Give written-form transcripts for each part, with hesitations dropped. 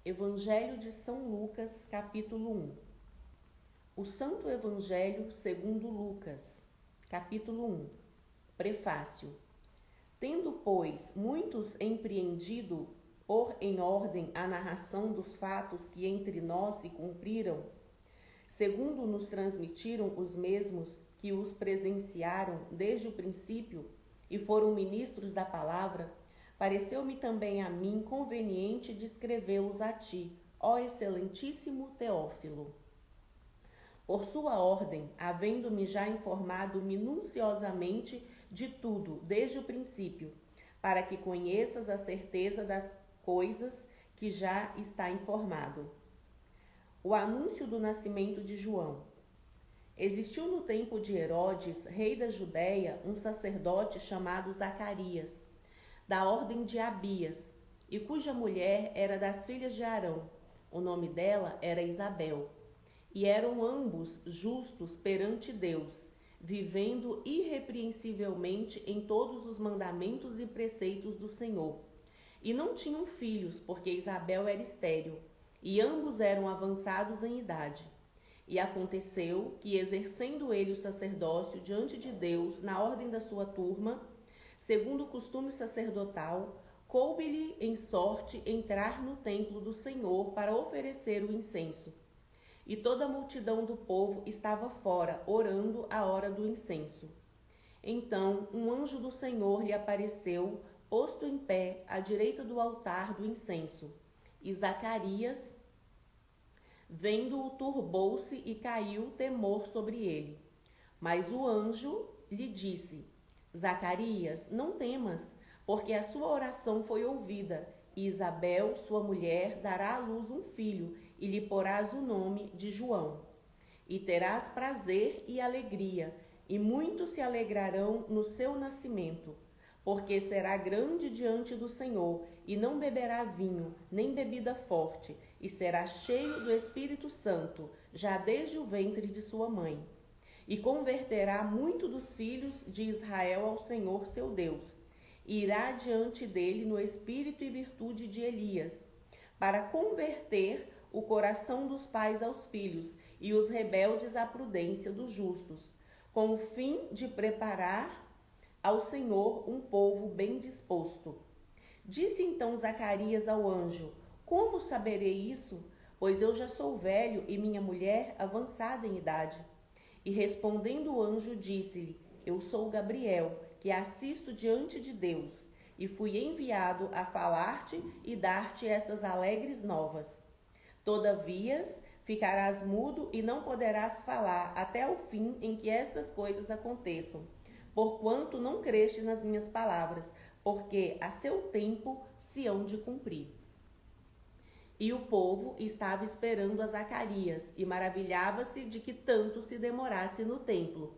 Evangelho de São Lucas, capítulo 1. O Santo Evangelho segundo Lucas, capítulo 1. Prefácio. Tendo, pois, muitos empreendido pôr em ordem a narração dos fatos que entre nós se cumpriram, segundo nos transmitiram os mesmos que os presenciaram desde o princípio e foram ministros da palavra, pareceu-me também a mim conveniente descrevê-los a ti, ó excelentíssimo Teófilo. Por sua ordem, havendo-me já informado minuciosamente de tudo desde o princípio, para que conheças a certeza das coisas que já está informado. O anúncio do nascimento de João. Existiu no tempo de Herodes, rei da Judéia, um sacerdote chamado Zacarias, da ordem de Abias, e cuja mulher era das filhas de Arão. O nome dela era Isabel. E eram ambos justos perante Deus, vivendo irrepreensivelmente em todos os mandamentos e preceitos do Senhor. E não tinham filhos, porque Isabel era estéril, e ambos eram avançados em idade. E aconteceu que, exercendo ele o sacerdócio diante de Deus na ordem da sua turma, segundo o costume sacerdotal, coube-lhe em sorte entrar no templo do Senhor para oferecer o incenso. E toda a multidão do povo estava fora, orando a hora do incenso. Então um anjo do Senhor lhe apareceu, posto em pé, à direita do altar do incenso. E Zacarias, vendo-o, turbou-se e caiu temor sobre ele. Mas o anjo lhe disse: Zacarias, não temas, porque a sua oração foi ouvida, e Isabel, sua mulher, dará à luz um filho, e lhe porás o nome de João. E terás prazer e alegria, e muitos se alegrarão no seu nascimento, porque será grande diante do Senhor, e não beberá vinho, nem bebida forte, e será cheio do Espírito Santo, já desde o ventre de sua mãe. E converterá muito dos filhos de Israel ao Senhor seu Deus, e irá diante dele no espírito e virtude de Elias, para converter o coração dos pais aos filhos e os rebeldes à prudência dos justos, com o fim de preparar ao Senhor um povo bem disposto. Disse então Zacarias ao anjo: Como saberei isso? Pois eu já sou velho e minha mulher avançada em idade. E respondendo o anjo, disse-lhe: Eu sou Gabriel, que assisto diante de Deus, e fui enviado a falar-te e dar-te estas alegres novas. Todavia, ficarás mudo e não poderás falar até o fim em que estas coisas aconteçam, porquanto não creste nas minhas palavras, porque a seu tempo se hão de cumprir. E o povo estava esperando a Zacarias, e maravilhava-se de que tanto se demorasse no templo.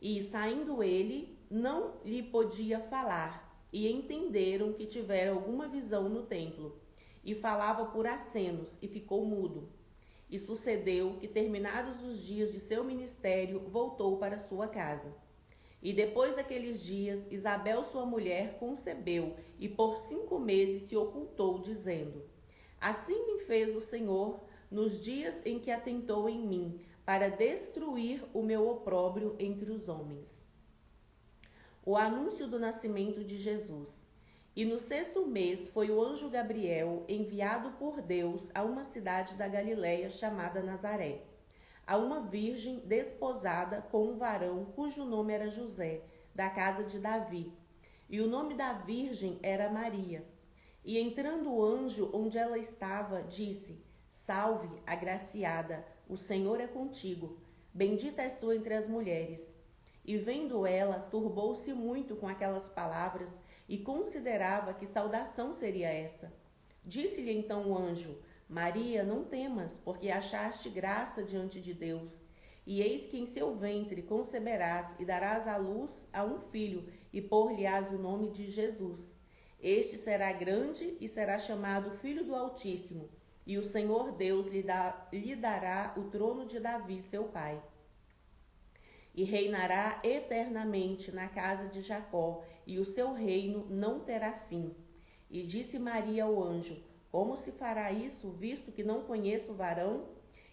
E, saindo ele, não lhe podia falar, e entenderam que tivera alguma visão no templo. E falava por acenos, e ficou mudo. E sucedeu que, terminados os dias de seu ministério, voltou para sua casa. E depois daqueles dias, Isabel, sua mulher, concebeu, e por 5 meses se ocultou, dizendo: Assim me fez o Senhor nos dias em que atentou em mim, para destruir o meu opróbrio entre os homens. O anúncio do nascimento de Jesus. E no 6º mês foi o anjo Gabriel enviado por Deus a uma cidade da Galiléia chamada Nazaré, a uma virgem desposada com um varão cujo nome era José, da casa de Davi. E o nome da virgem era Maria. E entrando o anjo onde ela estava, disse: Salve, agraciada, o Senhor é contigo. Bendita és tu entre as mulheres. E vendo ela, turbou-se muito com aquelas palavras e considerava que saudação seria essa. Disse-lhe então o anjo: Maria, não temas, porque achaste graça diante de Deus. E eis que em seu ventre conceberás e darás à luz a um filho, e pôr-lhe-ás o nome de Jesus. Este será grande e será chamado Filho do Altíssimo, e o Senhor Deus lhe dará o trono de Davi, seu pai. E reinará eternamente na casa de Jacó, e o seu reino não terá fim. E disse Maria ao anjo: como se fará isso, visto que não conheço o varão?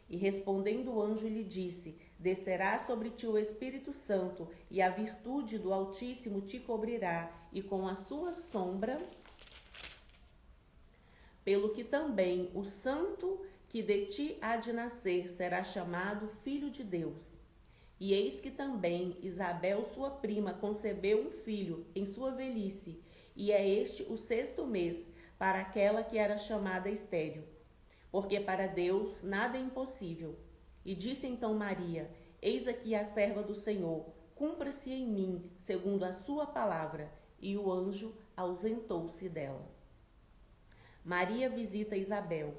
E respondendo o anjo lhe disse: descerá sobre ti o Espírito Santo, e a virtude do Altíssimo te cobrirá, e com a sua sombra, pelo que também o santo que de ti há de nascer será chamado Filho de Deus. E eis que também Isabel, sua prima, concebeu um filho em sua velhice, e é este o 6º mês para aquela que era chamada estéril, porque para Deus nada é impossível. E disse então Maria: eis aqui a serva do Senhor, cumpra-se em mim segundo a sua palavra. E o anjo ausentou-se dela. Maria visita Isabel.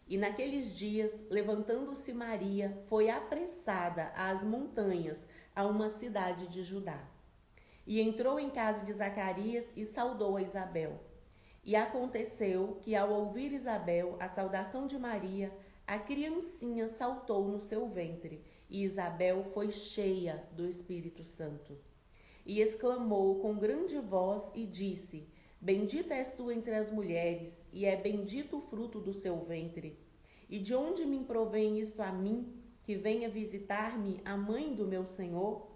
E naqueles dias, levantando-se Maria, foi apressada às montanhas, a uma cidade de Judá. E entrou em casa de Zacarias e saudou a Isabel. E aconteceu que, ao ouvir Isabel a saudação de Maria, a criancinha saltou no seu ventre, e Isabel foi cheia do Espírito Santo. E exclamou com grande voz e disse: bendita és tu entre as mulheres, e é bendito o fruto do seu ventre. E de onde me provém isto a mim, que venha visitar-me a mãe do meu Senhor?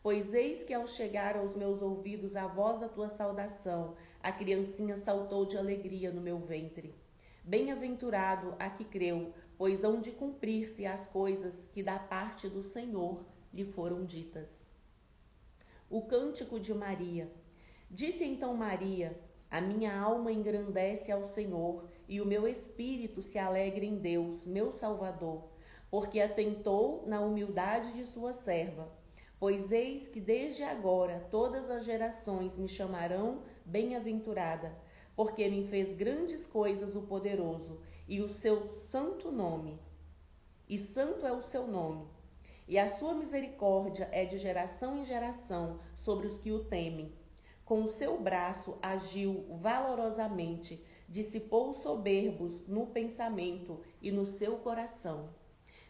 Pois eis que ao chegar aos meus ouvidos a voz da tua saudação, a criancinha saltou de alegria no meu ventre. Bem-aventurado a que creu, pois hão de cumprir-se as coisas que da parte do Senhor lhe foram ditas. O cântico de Maria. Disse então Maria: a minha alma engrandece ao Senhor, e o meu espírito se alegra em Deus, meu Salvador, porque atentou na humildade de sua serva. Pois eis que desde agora todas as gerações me chamarão bem-aventurada, porque me fez grandes coisas o poderoso, e o seu santo nome. E santo é o seu nome. E a sua misericórdia é de geração em geração sobre os que o temem. Com o seu braço agiu valorosamente, dissipou os soberbos no pensamento e no seu coração.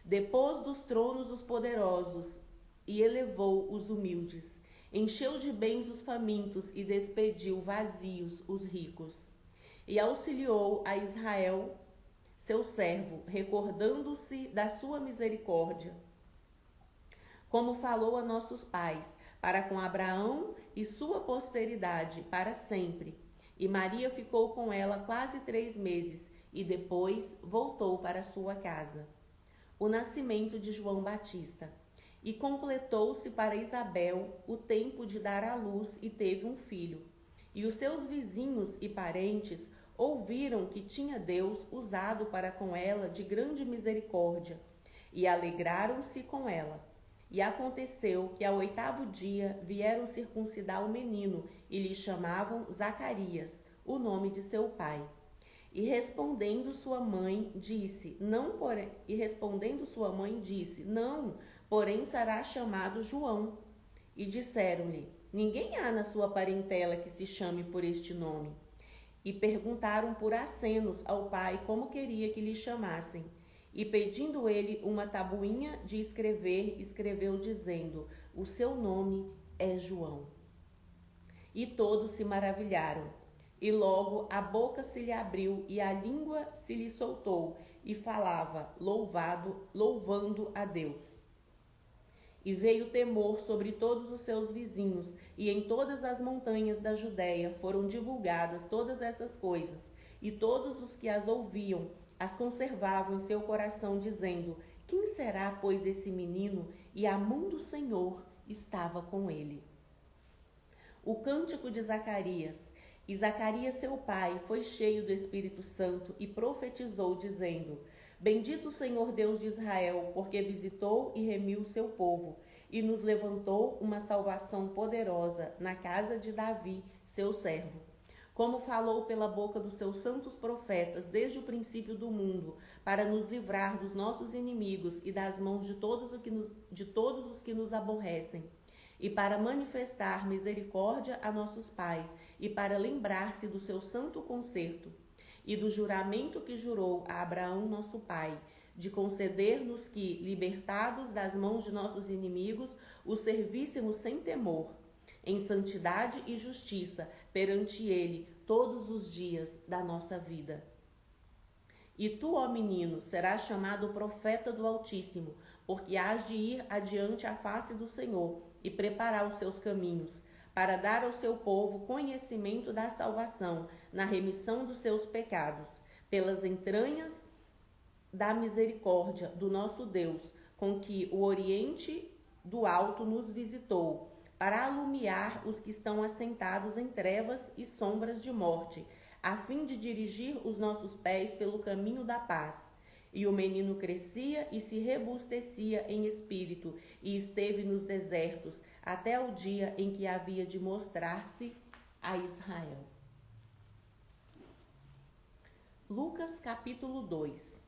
Depôs dos tronos os poderosos e elevou os humildes. Encheu de bens os famintos e despediu vazios os ricos. E auxiliou a Israel, seu servo, recordando-se da sua misericórdia, como falou a nossos pais, para com Abraão e sua posteridade para sempre. E Maria ficou com ela quase 3 meses, e depois voltou para sua casa. O nascimento de João Batista. E completou-se para Isabel o tempo de dar à luz, e teve um filho. E os seus vizinhos e parentes ouviram que tinha Deus usado para com ela de grande misericórdia, e alegraram-se com ela. E aconteceu que ao 8º dia vieram circuncidar o menino, e lhe chamavam Zacarias, o nome de seu pai. E respondendo sua mãe, disse: não, porém será chamado João. E disseram-lhe: ninguém há na sua parentela que se chame por este nome. E perguntaram por acenos ao pai como queria que lhe chamassem. E pedindo ele uma tabuinha de escrever, escreveu dizendo: o seu nome é João. E todos se maravilharam. E logo a boca se lhe abriu e a língua se lhe soltou, e falava, louvando a Deus. E veio temor sobre todos os seus vizinhos, e em todas as montanhas da Judéia foram divulgadas todas essas coisas, e todos os que as ouviam as conservavam em seu coração, dizendo: quem será, pois, esse menino? E a mão do Senhor estava com ele. O cântico de Zacarias. E Zacarias, seu pai, foi cheio do Espírito Santo e profetizou, dizendo: bendito o Senhor Deus de Israel, porque visitou e remiu o seu povo, e nos levantou uma salvação poderosa na casa de Davi, seu servo, como falou pela boca dos seus santos profetas desde o princípio do mundo, para nos livrar dos nossos inimigos e das mãos de todos os que nos aborrecem, e para manifestar misericórdia a nossos pais, e para lembrar-se do seu santo concerto, e do juramento que jurou a Abraão nosso pai, de conceder-nos que, libertados das mãos de nossos inimigos, o servíssemos sem temor, em santidade e justiça perante ele todos os dias da nossa vida. E tu, ó menino, serás chamado profeta do Altíssimo, porque hás de ir adiante à face do Senhor e preparar os seus caminhos, para dar ao seu povo conhecimento da salvação, na remissão dos seus pecados, pelas entranhas da misericórdia do nosso Deus, com que o Oriente do Alto nos visitou, para alumiar os que estão assentados em trevas e sombras de morte, a fim de dirigir os nossos pés pelo caminho da paz. E o menino crescia e se robustecia em espírito, e esteve nos desertos, até o dia em que havia de mostrar-se a Israel. Lucas capítulo 2.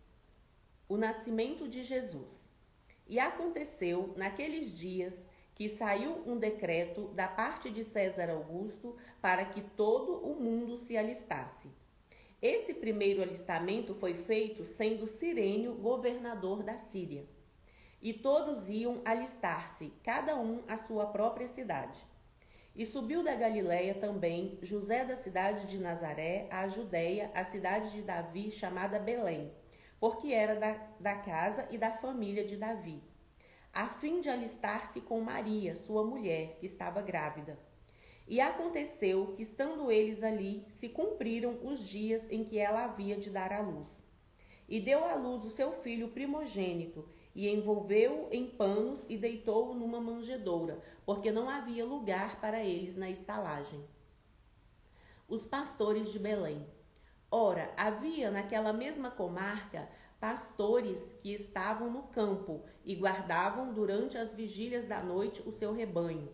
O nascimento de Jesus. E aconteceu naqueles dias que saiu um decreto da parte de César Augusto para que todo o mundo se alistasse. Esse primeiro alistamento foi feito sendo Cirênio governador da Síria. E todos iam alistar-se, cada um à sua própria cidade. E subiu da Galiléia também José da cidade de Nazaré à Judéia, a cidade de Davi, chamada Belém, porque era da casa e da família de Davi, a fim de alistar-se com Maria, sua mulher, que estava grávida. E aconteceu que, estando eles ali, se cumpriram os dias em que ela havia de dar à luz. E deu à luz o seu filho primogênito, e envolveu-o em panos e deitou-o numa manjedoura, porque não havia lugar para eles na estalagem. Os pastores de Belém. Ora, havia naquela mesma comarca pastores que estavam no campo e guardavam durante as vigílias da noite o seu rebanho.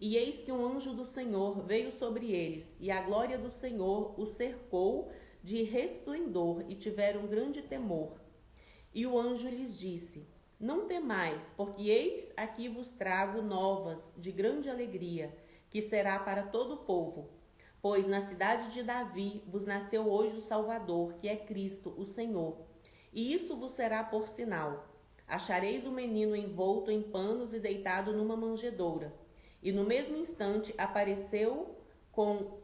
E eis que um anjo do Senhor veio sobre eles, e a glória do Senhor os cercou de resplendor, e tiveram grande temor. E o anjo lhes disse: Não temais, porque eis aqui vos trago novas de grande alegria, que será para todo o povo. Pois na cidade de Davi vos nasceu hoje o Salvador, que é Cristo, o Senhor. E isso vos será por sinal: achareis o menino envolto em panos e deitado numa manjedoura. E no mesmo instante apareceu com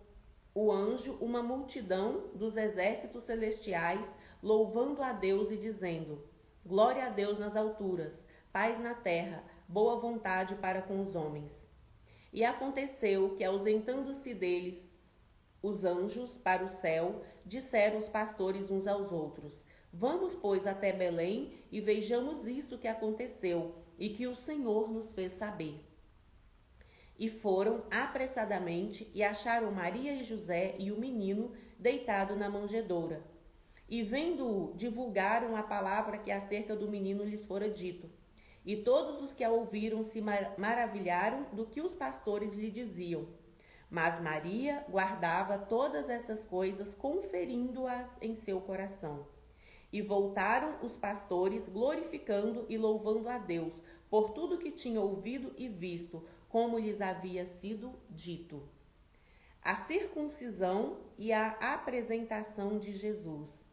o anjo uma multidão dos exércitos celestiais, louvando a Deus e dizendo: Glória a Deus nas alturas, paz na terra, boa vontade para com os homens. E aconteceu que, ausentando-se deles os anjos para o céu, disseram os pastores uns aos outros: Vamos, pois, até Belém e vejamos isto que aconteceu e que o Senhor nos fez saber. E foram apressadamente e acharam Maria e José e o menino deitado na manjedoura. E vendo-o, divulgaram a palavra que acerca do menino lhes fora dito. E todos os que a ouviram se maravilharam do que os pastores lhe diziam. Mas Maria guardava todas essas coisas, conferindo-as em seu coração. E voltaram os pastores, glorificando e louvando a Deus, por tudo que tinham ouvido e visto, como lhes havia sido dito. A circuncisão e a apresentação de Jesus.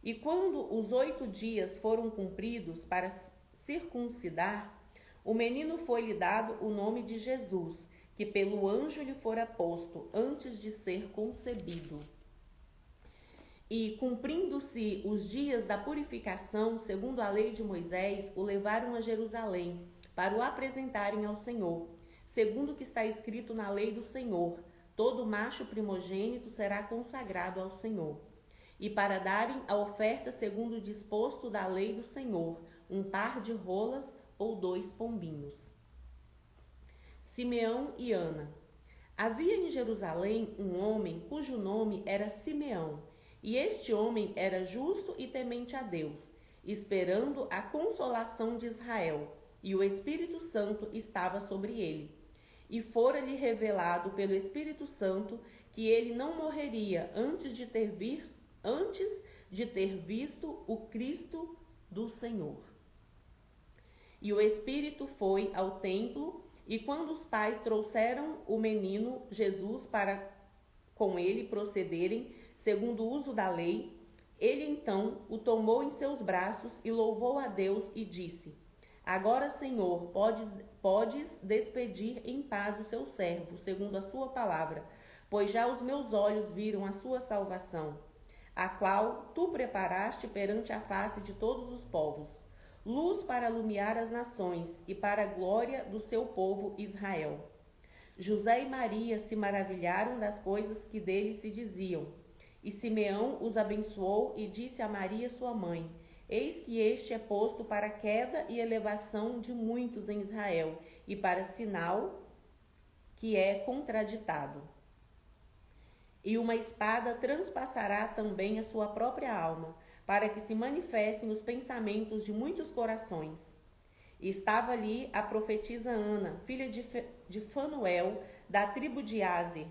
E quando os 8 dias foram cumpridos para circuncidar, o menino foi-lhe dado o nome de Jesus, que pelo anjo lhe fora posto antes de ser concebido. E, cumprindo-se os dias da purificação, segundo a lei de Moisés, o levaram a Jerusalém, para o apresentarem ao Senhor, segundo o que está escrito na lei do Senhor: todo macho primogênito será consagrado ao Senhor. E para darem a oferta segundo o disposto da lei do Senhor, um par de rolas ou 2 pombinhos. Simeão e Ana. Havia em Jerusalém um homem cujo nome era Simeão, e este homem era justo e temente a Deus, esperando a consolação de Israel, e o Espírito Santo estava sobre ele. E fora-lhe revelado pelo Espírito Santo que ele não morreria antes de ter visto o Cristo do Senhor. E o Espírito foi ao templo, e quando os pais trouxeram o menino Jesus para com ele procederem, segundo o uso da lei, ele então o tomou em seus braços e louvou a Deus e disse: Agora, Senhor, podes despedir em paz o seu servo, segundo a sua palavra, pois já os meus olhos viram a sua salvação, a qual tu preparaste perante a face de todos os povos, luz para iluminar as nações e para a glória do seu povo Israel. José e Maria se maravilharam das coisas que dele se diziam. E Simeão os abençoou e disse a Maria, sua mãe: Eis que este é posto para a queda e elevação de muitos em Israel, e para sinal que é contraditado. E uma espada transpassará também a sua própria alma, para que se manifestem os pensamentos de muitos corações. E estava ali a profetisa Ana, filha de Fanuel, da tribo de Aser.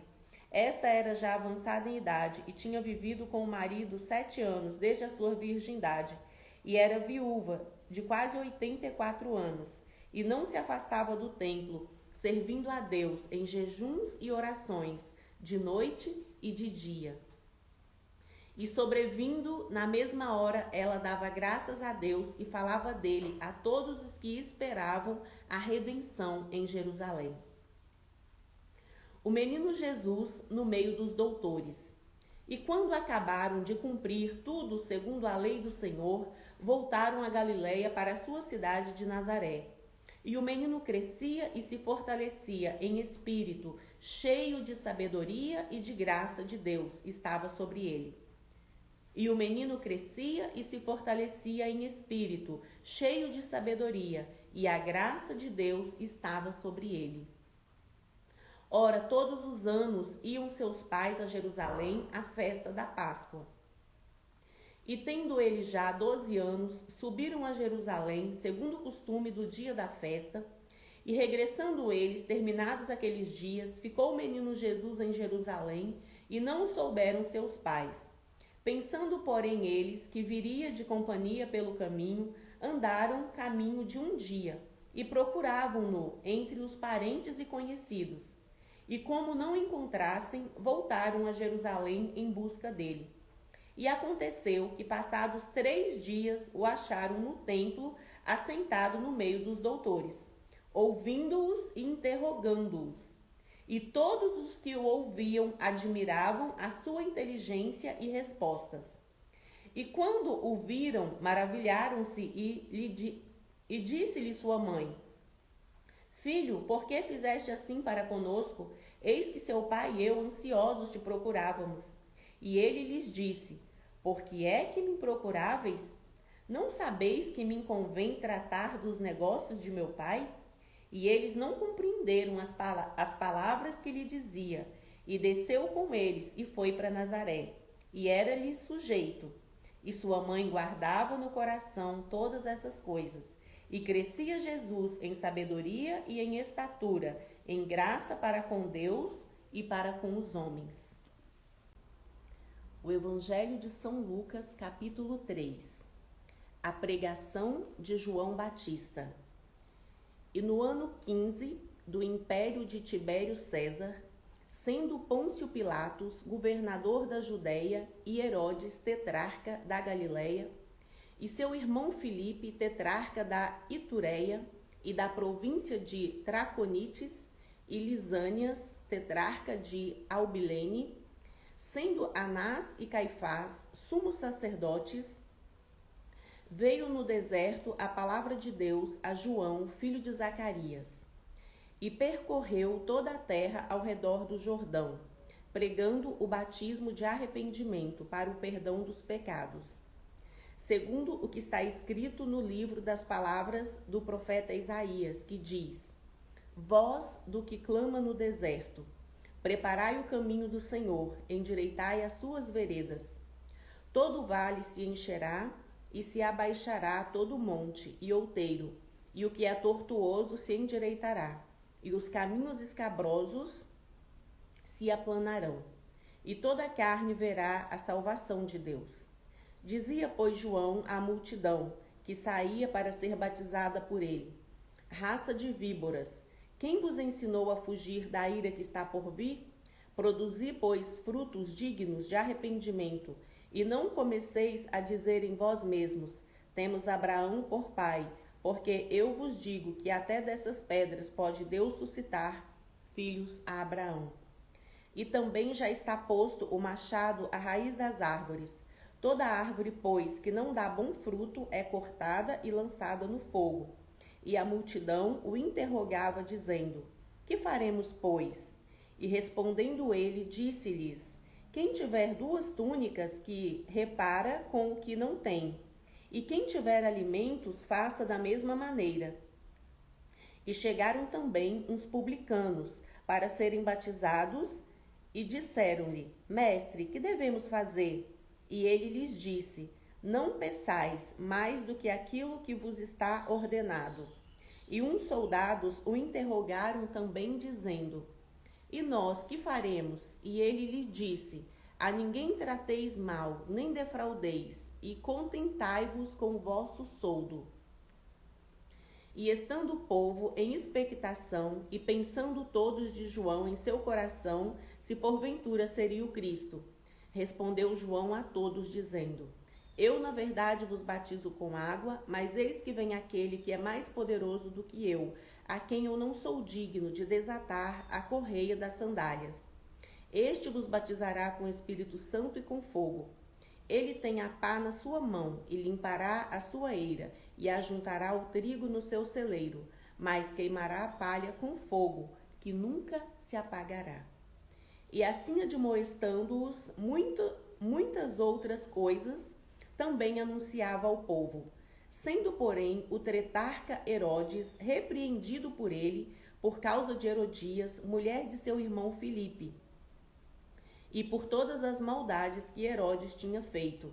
Esta era já avançada em idade e tinha vivido com o marido 7 anos, desde a sua virgindade, e era viúva, de quase 84 anos, e não se afastava do templo, servindo a Deus em jejuns e orações, de noite e de dia. E sobrevindo na mesma hora, ela dava graças a Deus e falava dele a todos os que esperavam a redenção em Jerusalém. O menino Jesus no meio dos doutores. E quando acabaram de cumprir tudo segundo a lei do Senhor, voltaram a Galiléia para a sua cidade de Nazaré. E o menino crescia e se fortalecia em espírito, cheio de sabedoria e de graça de Deus estava sobre ele. E o menino crescia e se fortalecia em espírito, cheio de sabedoria, e a graça de Deus estava sobre ele. Ora, todos os anos iam seus pais a Jerusalém à festa da Páscoa. E tendo eles já 12 anos, subiram a Jerusalém, segundo o costume do dia da festa, e regressando eles, terminados aqueles dias, ficou o menino Jesus em Jerusalém, e não o souberam seus pais. Pensando, porém, eles que viria de companhia pelo caminho, andaram caminho de um dia, e procuravam-no entre os parentes e conhecidos. E como não encontrassem, voltaram a Jerusalém em busca dele. E aconteceu que, passados 3 dias, o acharam no templo, assentado no meio dos doutores, ouvindo-os e interrogando-os. E todos os que o ouviam admiravam a sua inteligência e respostas. E quando o viram, maravilharam-se e disse-lhe sua mãe: Filho, por que fizeste assim para conosco? Eis que seu pai e eu ansiosos te procurávamos. E ele lhes disse: Por que é que me procuráveis? Não sabeis que me convém tratar dos negócios de meu pai? E eles não compreenderam as palavras que lhe dizia. E desceu com eles e foi para Nazaré. E era-lhe sujeito. E sua mãe guardava no coração todas essas coisas. E crescia Jesus em sabedoria e em estatura, em graça para com Deus e para com os homens. O Evangelho de São Lucas, capítulo 3. A pregação de João Batista. E no ano 15 do império de Tibério César, sendo Pôncio Pilatos governador da Judéia e Herodes tetrarca da Galiléia, e seu irmão Filipe tetrarca da Itureia e da província de Traconites, e Lisânias tetrarca de Albilene, sendo Anás e Caifás sumos sacerdotes, veio no deserto a palavra de Deus a João, filho de Zacarias, e percorreu toda a terra ao redor do Jordão, pregando o batismo de arrependimento para o perdão dos pecados, segundo o que está escrito no livro das palavras do profeta Isaías, que diz: Voz do que clama no deserto, preparai o caminho do Senhor, endireitai as suas veredas. Todo vale se encherá, e se abaixará todo monte e outeiro, e o que é tortuoso se endireitará, e os caminhos escabrosos se aplanarão, e toda a carne verá a salvação de Deus. Dizia, pois, João à multidão, que saía para ser batizada por ele: Raça de víboras, quem vos ensinou a fugir da ira que está por vir? Produzi, pois, frutos dignos de arrependimento, e não comeceis a dizer em vós mesmos: temos Abraão por pai, porque eu vos digo que até dessas pedras pode Deus suscitar filhos a Abraão. E também já está posto o machado à raiz das árvores. Toda árvore, pois, que não dá bom fruto é cortada e lançada no fogo. E a multidão o interrogava, dizendo: Que faremos, pois? E respondendo ele, disse-lhes: Quem tiver 2 túnicas, que repara com o que não tem. E quem tiver alimentos, faça da mesma maneira. E chegaram também uns publicanos para serem batizados e disseram-lhe: Mestre, que devemos fazer? E ele lhes disse: Não peçais mais do que aquilo que vos está ordenado. E uns soldados o interrogaram também, dizendo: E nós que faremos? E ele lhes disse: A ninguém trateis mal, nem defraudeis, e contentai-vos com o vosso soldo. E estando o povo em expectação, e pensando todos de João em seu coração, se porventura seria o Cristo, respondeu João a todos, dizendo: Eu, na verdade, vos batizo com água, mas eis que vem aquele que é mais poderoso do que eu, a quem eu não sou digno de desatar a correia das sandálias. Este vos batizará com o Espírito Santo e com fogo. Ele tem a pá na sua mão, e limpará a sua eira, e ajuntará o trigo no seu celeiro, mas queimará a palha com fogo, que nunca se apagará. E assim admoestando-os muitas outras coisas, também anunciava ao povo. Sendo, porém, o tretarca Herodes repreendido por ele, por causa de Herodias, mulher de seu irmão Filipe, e por todas as maldades que Herodes tinha feito,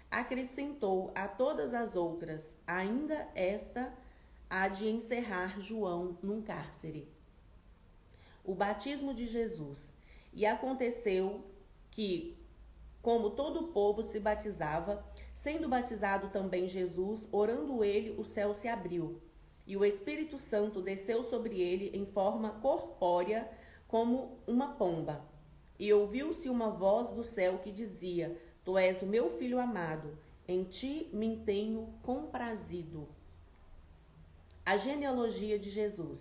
acrescentou a todas as outras, ainda esta há de encerrar João num cárcere. O batismo de Jesus. E aconteceu que, como todo o povo se batizava, sendo batizado também Jesus, orando ele, o céu se abriu, e o Espírito Santo desceu sobre ele em forma corpórea, como uma pomba. E ouviu-se uma voz do céu que dizia: Tu és o meu filho amado, em ti me tenho comprazido. A genealogia de Jesus.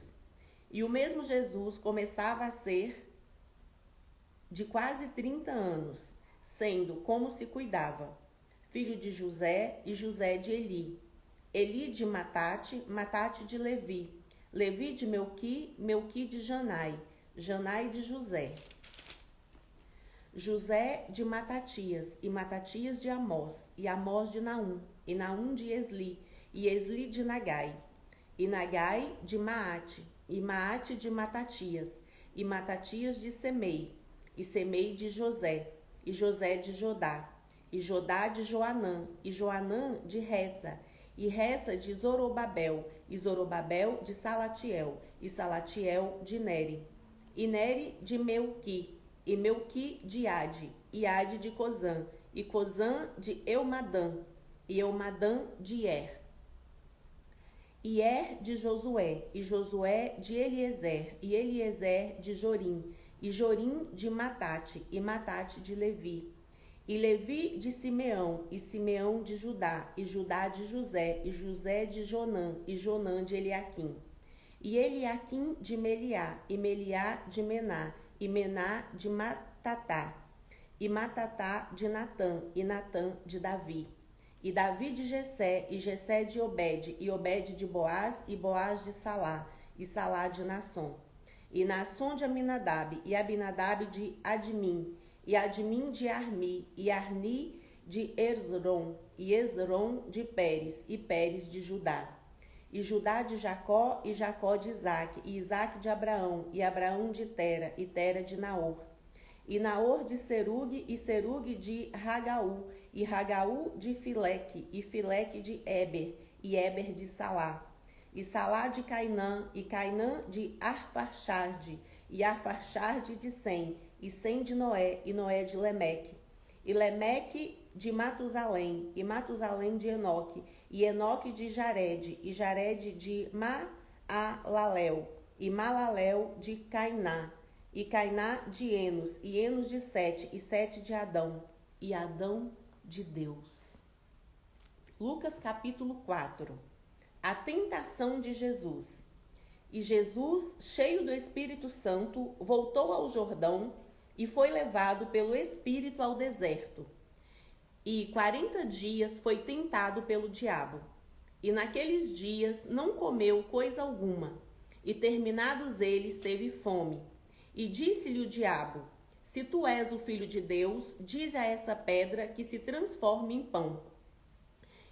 E o mesmo Jesus começava a ser de quase 30 anos, sendo como se cuidava, filho de José, e José de Eli, Eli de Matate, Matate de Levi, Levi de Melqui, Melqui de Janai, Janai de José, José de Matatias, e Matatias de Amós, e Amós de Naum, e Naum de Esli, e Esli de Nagai, e Nagai de Maate, e Maate de Matatias, e Matatias de Semei, e Semei de José, e José de Jodá, e Jodá de Joanã, e Joanã de Ressa, e Ressa de Zorobabel, e Zorobabel de Salatiel, e Salatiel de Neri, e Neri de Melqui, e Melqui de Ade, e Ade de Cozã, e Cozã de Eumadã, e Eumadã de e de Josué, e Josué de Eliezer, e Eliezer de Jorim, e Jorim de Matate, e Matate de Levi, e Levi de Simeão, e Simeão de Judá, e Judá de José, e José de Jonã, e Jonã de Eliaquim, e Eliaquim de Meliá, e Meliá de Mená, e Mená de Matatá, e Matatá de Natã, e Natã de Davi, e Davi de Jessé, e Jessé de Obed, e Obed de Boaz, e Boaz de Salá, e Salá de Nasson, e Nasson de Aminadab, e Abinadab de Admim, e Admim de Arni, e Arni de Esrom, e Esrom de Pérez, e Pérez de Judá, e Judá de Jacó, e Jacó de Isaque, e Isaque de Abraão, e Abraão de Tera, e Tera de Naor, e Naor de Serugue, e Serugue de Ragaú, e Ragaú de Fileque, e Fileque de Éber, e Éber de Salá, e Salá de Cainã, e Cainã de Arfaxade, e Arfaxade de Sem, e Sem de Noé, e Noé de Lemeque, e Lemeque de Matusalém, e Matusalém de Enoque, e Enoque de Jared, e Jared de Maalalel, e Maalalel de Cainá, e Cainá de Enos, e Enos de Sete, e Sete de Adão, e Adão de Deus. Lucas capítulo 4. A tentação de Jesus. E Jesus, cheio do Espírito Santo, voltou ao Jordão e foi levado pelo Espírito ao deserto, e 40 dias foi tentado pelo diabo. E naqueles dias não comeu coisa alguma, e terminados eles teve fome. E disse-lhe o diabo: Se tu és o filho de Deus, dize a essa pedra que se transforme em pão.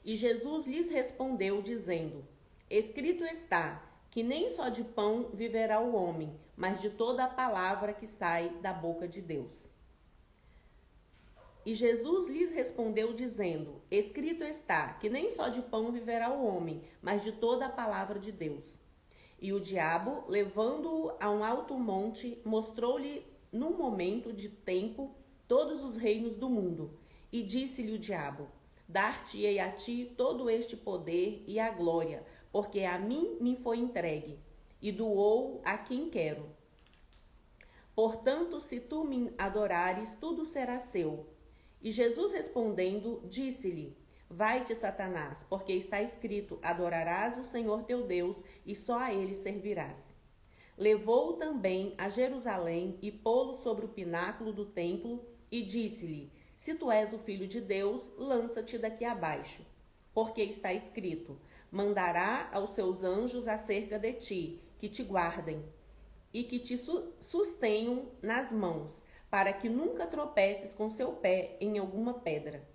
E Jesus lhes respondeu, dizendo: Escrito está, que nem só de pão viverá o homem, mas de toda a palavra que sai da boca de Deus. E Jesus lhes respondeu, dizendo: Escrito está, que nem só de pão viverá o homem, mas de toda a palavra de Deus. E o diabo, levando-o a um alto monte, mostrou-lhe num momento de tempo todos os reinos do mundo. E disse-lhe o diabo: Dar-te-ei a ti todo este poder e a glória, porque a mim me foi entregue, e doou a quem quero. Portanto, se tu me adorares, tudo será seu. E Jesus respondendo, disse-lhe: Vai-te, Satanás, porque está escrito: Adorarás o Senhor teu Deus, e só a ele servirás. Levou-o também a Jerusalém e pô-lo sobre o pináculo do templo, e disse-lhe: Se tu és o filho de Deus, lança-te daqui abaixo. Porque está escrito: Mandará aos seus anjos acerca de ti, que te guardem, e que te sustenham nas mãos, para que nunca tropeces com seu pé em alguma pedra.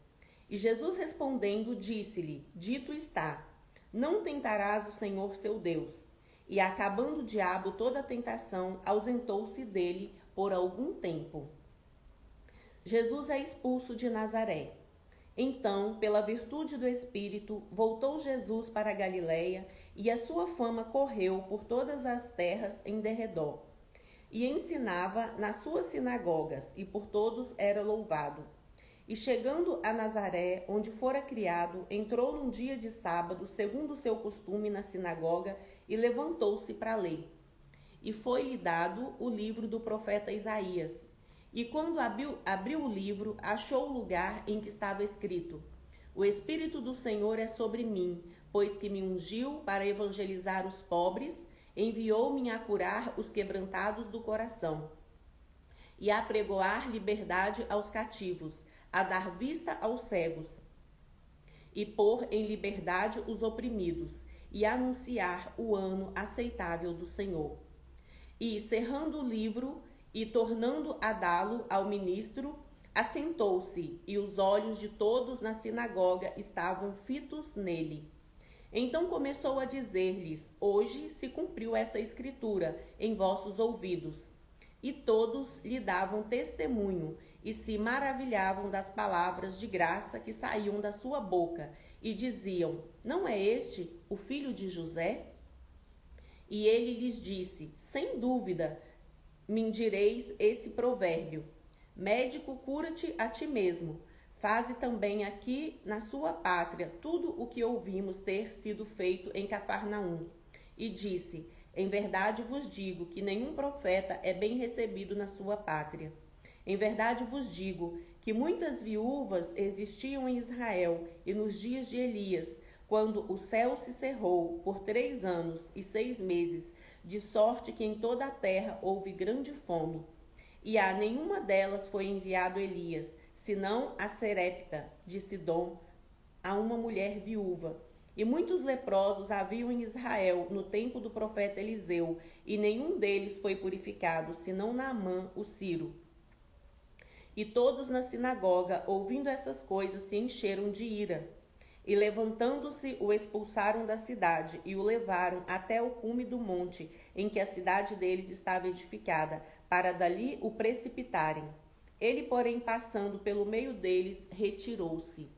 E Jesus respondendo, disse-lhe: Dito está, não tentarás o Senhor seu Deus. E acabando o diabo toda a tentação, ausentou-se dele por algum tempo. Jesus é expulso de Nazaré. Então, pela virtude do Espírito, voltou Jesus para a Galiléia, e a sua fama correu por todas as terras em derredor. E ensinava nas suas sinagogas, e por todos era louvado. E chegando a Nazaré, onde fora criado, entrou num dia de sábado, segundo o seu costume, na sinagoga, e levantou-se para ler. E foi-lhe dado o livro do profeta Isaías. E quando abriu o livro, achou o lugar em que estava escrito: O Espírito do Senhor é sobre mim, pois que me ungiu para evangelizar os pobres, enviou-me a curar os quebrantados do coração, e a apregoar liberdade aos cativos, a dar vista aos cegos, e pôr em liberdade os oprimidos, e anunciar o ano aceitável do Senhor. E, cerrando o livro e tornando a dá-lo ao ministro, assentou-se, e os olhos de todos na sinagoga estavam fitos nele. Então começou a dizer-lhes: Hoje se cumpriu essa escritura em vossos ouvidos. E todos lhe davam testemunho e se maravilhavam das palavras de graça que saíam da sua boca, e diziam: Não é este o filho de José? E ele lhes disse: Sem dúvida, me direis esse provérbio: Médico, cura-te a ti mesmo. Faze também aqui na sua pátria tudo o que ouvimos ter sido feito em Cafarnaum. E disse: Em verdade vos digo que nenhum profeta é bem recebido na sua pátria. Em verdade vos digo que muitas viúvas existiam em Israel e nos dias de Elias, quando o céu se cerrou por 3 anos e 6 meses, de sorte que em toda a terra houve grande fome. E a nenhuma delas foi enviado Elias, senão a Serepta de Sidom, a uma mulher viúva. E muitos leprosos haviam em Israel no tempo do profeta Eliseu, e nenhum deles foi purificado, senão Naamã, o sírio. E todos na sinagoga, ouvindo essas coisas, se encheram de ira. E levantando-se, o expulsaram da cidade, e o levaram até o cume do monte, em que a cidade deles estava edificada, para dali o precipitarem. Ele, porém, passando pelo meio deles, retirou-se.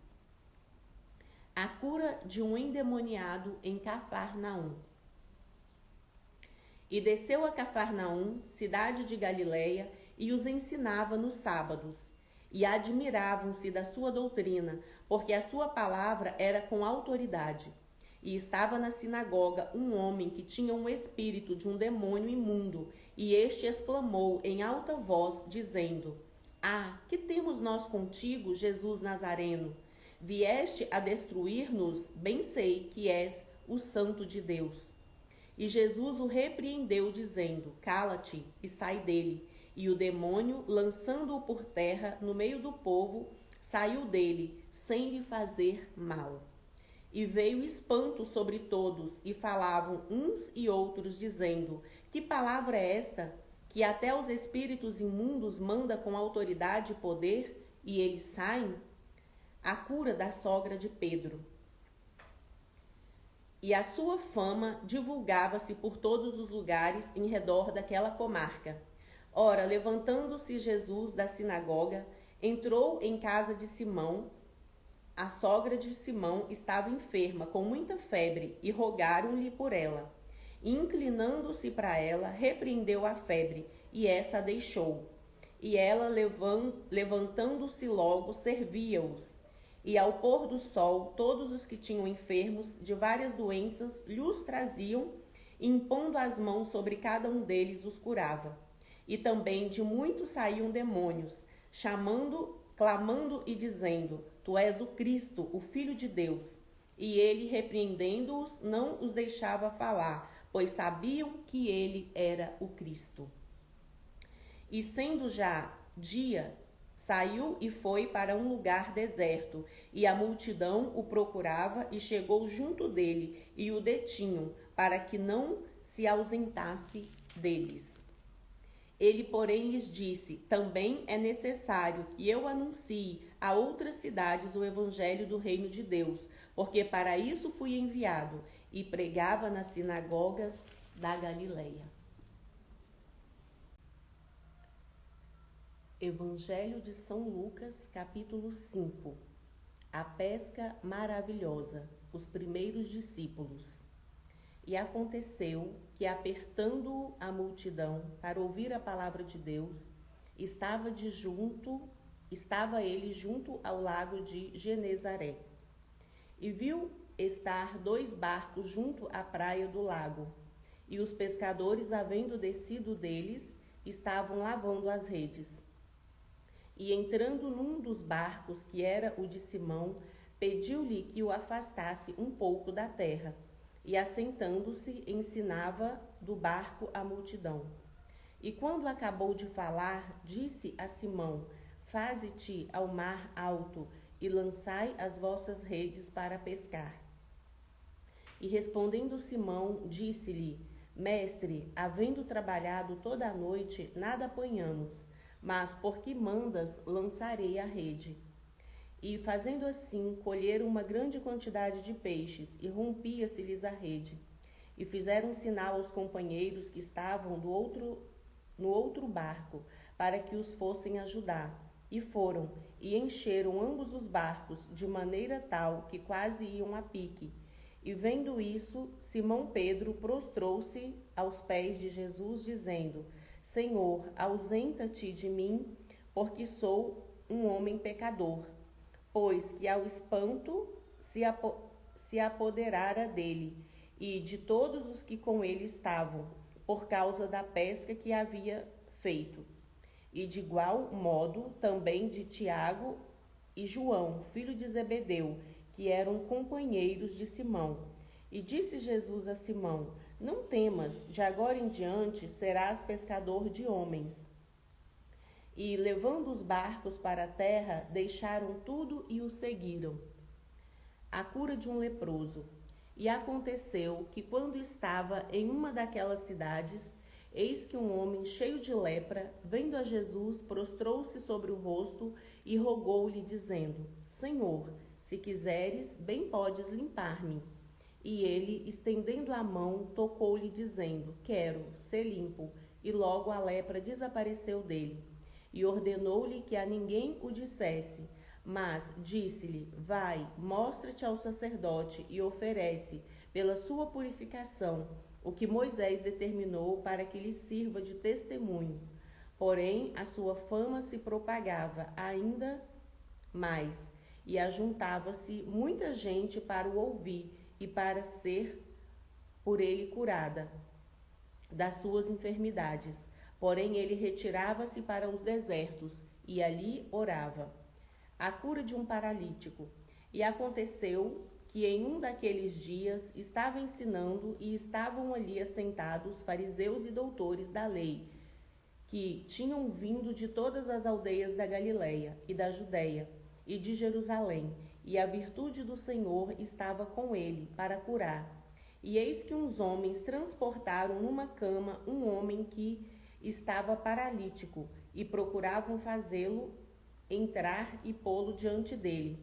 A cura de um endemoniado em Cafarnaum. E desceu a Cafarnaum, cidade de Galiléia, e os ensinava nos sábados. E admiravam-se da sua doutrina, porque a sua palavra era com autoridade. E estava na sinagoga um homem que tinha um espírito de um demônio imundo, e este exclamou em alta voz, dizendo: Ah, que temos nós contigo, Jesus Nazareno? Vieste a destruir-nos? Bem sei que és o Santo de Deus. E Jesus o repreendeu, dizendo: Cala-te e sai dele. E o demônio, lançando-o por terra no meio do povo, saiu dele, sem lhe fazer mal. E veio espanto sobre todos, e falavam uns e outros, dizendo: que palavra é esta, que até os espíritos imundos manda com autoridade e poder, e eles saem? A cura da sogra de Pedro. E a sua fama divulgava-se por todos os lugares em redor daquela comarca. Ora, levantando-se Jesus da sinagoga, entrou em casa de Simão. A sogra de Simão estava enferma, com muita febre, e rogaram-lhe por ela. E, inclinando-se para ela, repreendeu a febre, e essa a deixou. E ela, levantando-se logo, servia-os. E ao pôr do sol, todos os que tinham enfermos de várias doenças lhos traziam, e impondo as mãos sobre cada um deles os curava. E também de muitos saíam demônios, clamando e dizendo: Tu és o Cristo, o Filho de Deus. E ele, repreendendo-os, não os deixava falar, pois sabiam que ele era o Cristo. E sendo já dia, saiu e foi para um lugar deserto, e a multidão o procurava e chegou junto dele, e o detinham, para que não se ausentasse deles. Ele, porém, lhes disse: também é necessário que eu anuncie a outras cidades o evangelho do reino de Deus, porque para isso fui enviado. E pregava nas sinagogas da Galileia. Evangelho de São Lucas, capítulo 5. A pesca maravilhosa, os primeiros discípulos. E aconteceu que, apertando a multidão para ouvir a palavra de Deus, estava ele junto ao lago de Genezaré. E viu estar 2 barcos junto à praia do lago. E os pescadores, havendo descido deles, estavam lavando as redes. E entrando num dos barcos, que era o de Simão, pediu-lhe que o afastasse um pouco da terra. E assentando-se, ensinava do barco a multidão. E quando acabou de falar, disse a Simão: Faze-te ao mar alto e lançai as vossas redes para pescar. E respondendo Simão, disse-lhe: Mestre, havendo trabalhado toda a noite, nada apanhamos, mas porque mandas, lançarei a rede. E, fazendo assim, colheram uma grande quantidade de peixes, e rompia-se-lhes a rede. E fizeram sinal aos companheiros que estavam no outro barco, para que os fossem ajudar. E foram, e encheram ambos os barcos, de maneira tal que quase iam a pique. E vendo isso, Simão Pedro prostrou-se aos pés de Jesus, dizendo: Senhor, ausenta-te de mim, porque sou um homem pecador. Pois que ao espanto se apoderara dele e de todos os que com ele estavam, por causa da pesca que havia feito. E de igual modo também de Tiago e João, filho de Zebedeu, que eram companheiros de Simão. E disse Jesus a Simão: Não temas, de agora em diante serás pescador de homens. E, levando os barcos para a terra, deixaram tudo e o seguiram. A cura de um leproso. E aconteceu que, quando estava em uma daquelas cidades, eis que um homem cheio de lepra, vendo a Jesus, prostrou-se sobre o rosto e rogou-lhe, dizendo: Senhor, se quiseres, bem podes limpar-me. E ele, estendendo a mão, tocou-lhe, dizendo: Quero, ser limpo. E logo a lepra desapareceu dele. E ordenou-lhe que a ninguém o dissesse, mas disse-lhe: Vai, mostra-te ao sacerdote e oferece, pela sua purificação, o que Moisés determinou para que lhe sirva de testemunho. Porém, a sua fama se propagava ainda mais, e ajuntava-se muita gente para o ouvir e para ser por ele curada das suas enfermidades. Porém, ele retirava-se para os desertos e ali orava. A cura de um paralítico. E aconteceu que em um daqueles dias estava ensinando e estavam ali assentados fariseus e doutores da lei, que tinham vindo de todas as aldeias da Galileia e da Judeia e de Jerusalém, e a virtude do Senhor estava com ele para curar. E eis que uns homens transportaram numa cama um homem que estava paralítico, e procuravam fazê-lo entrar e pô-lo diante dele.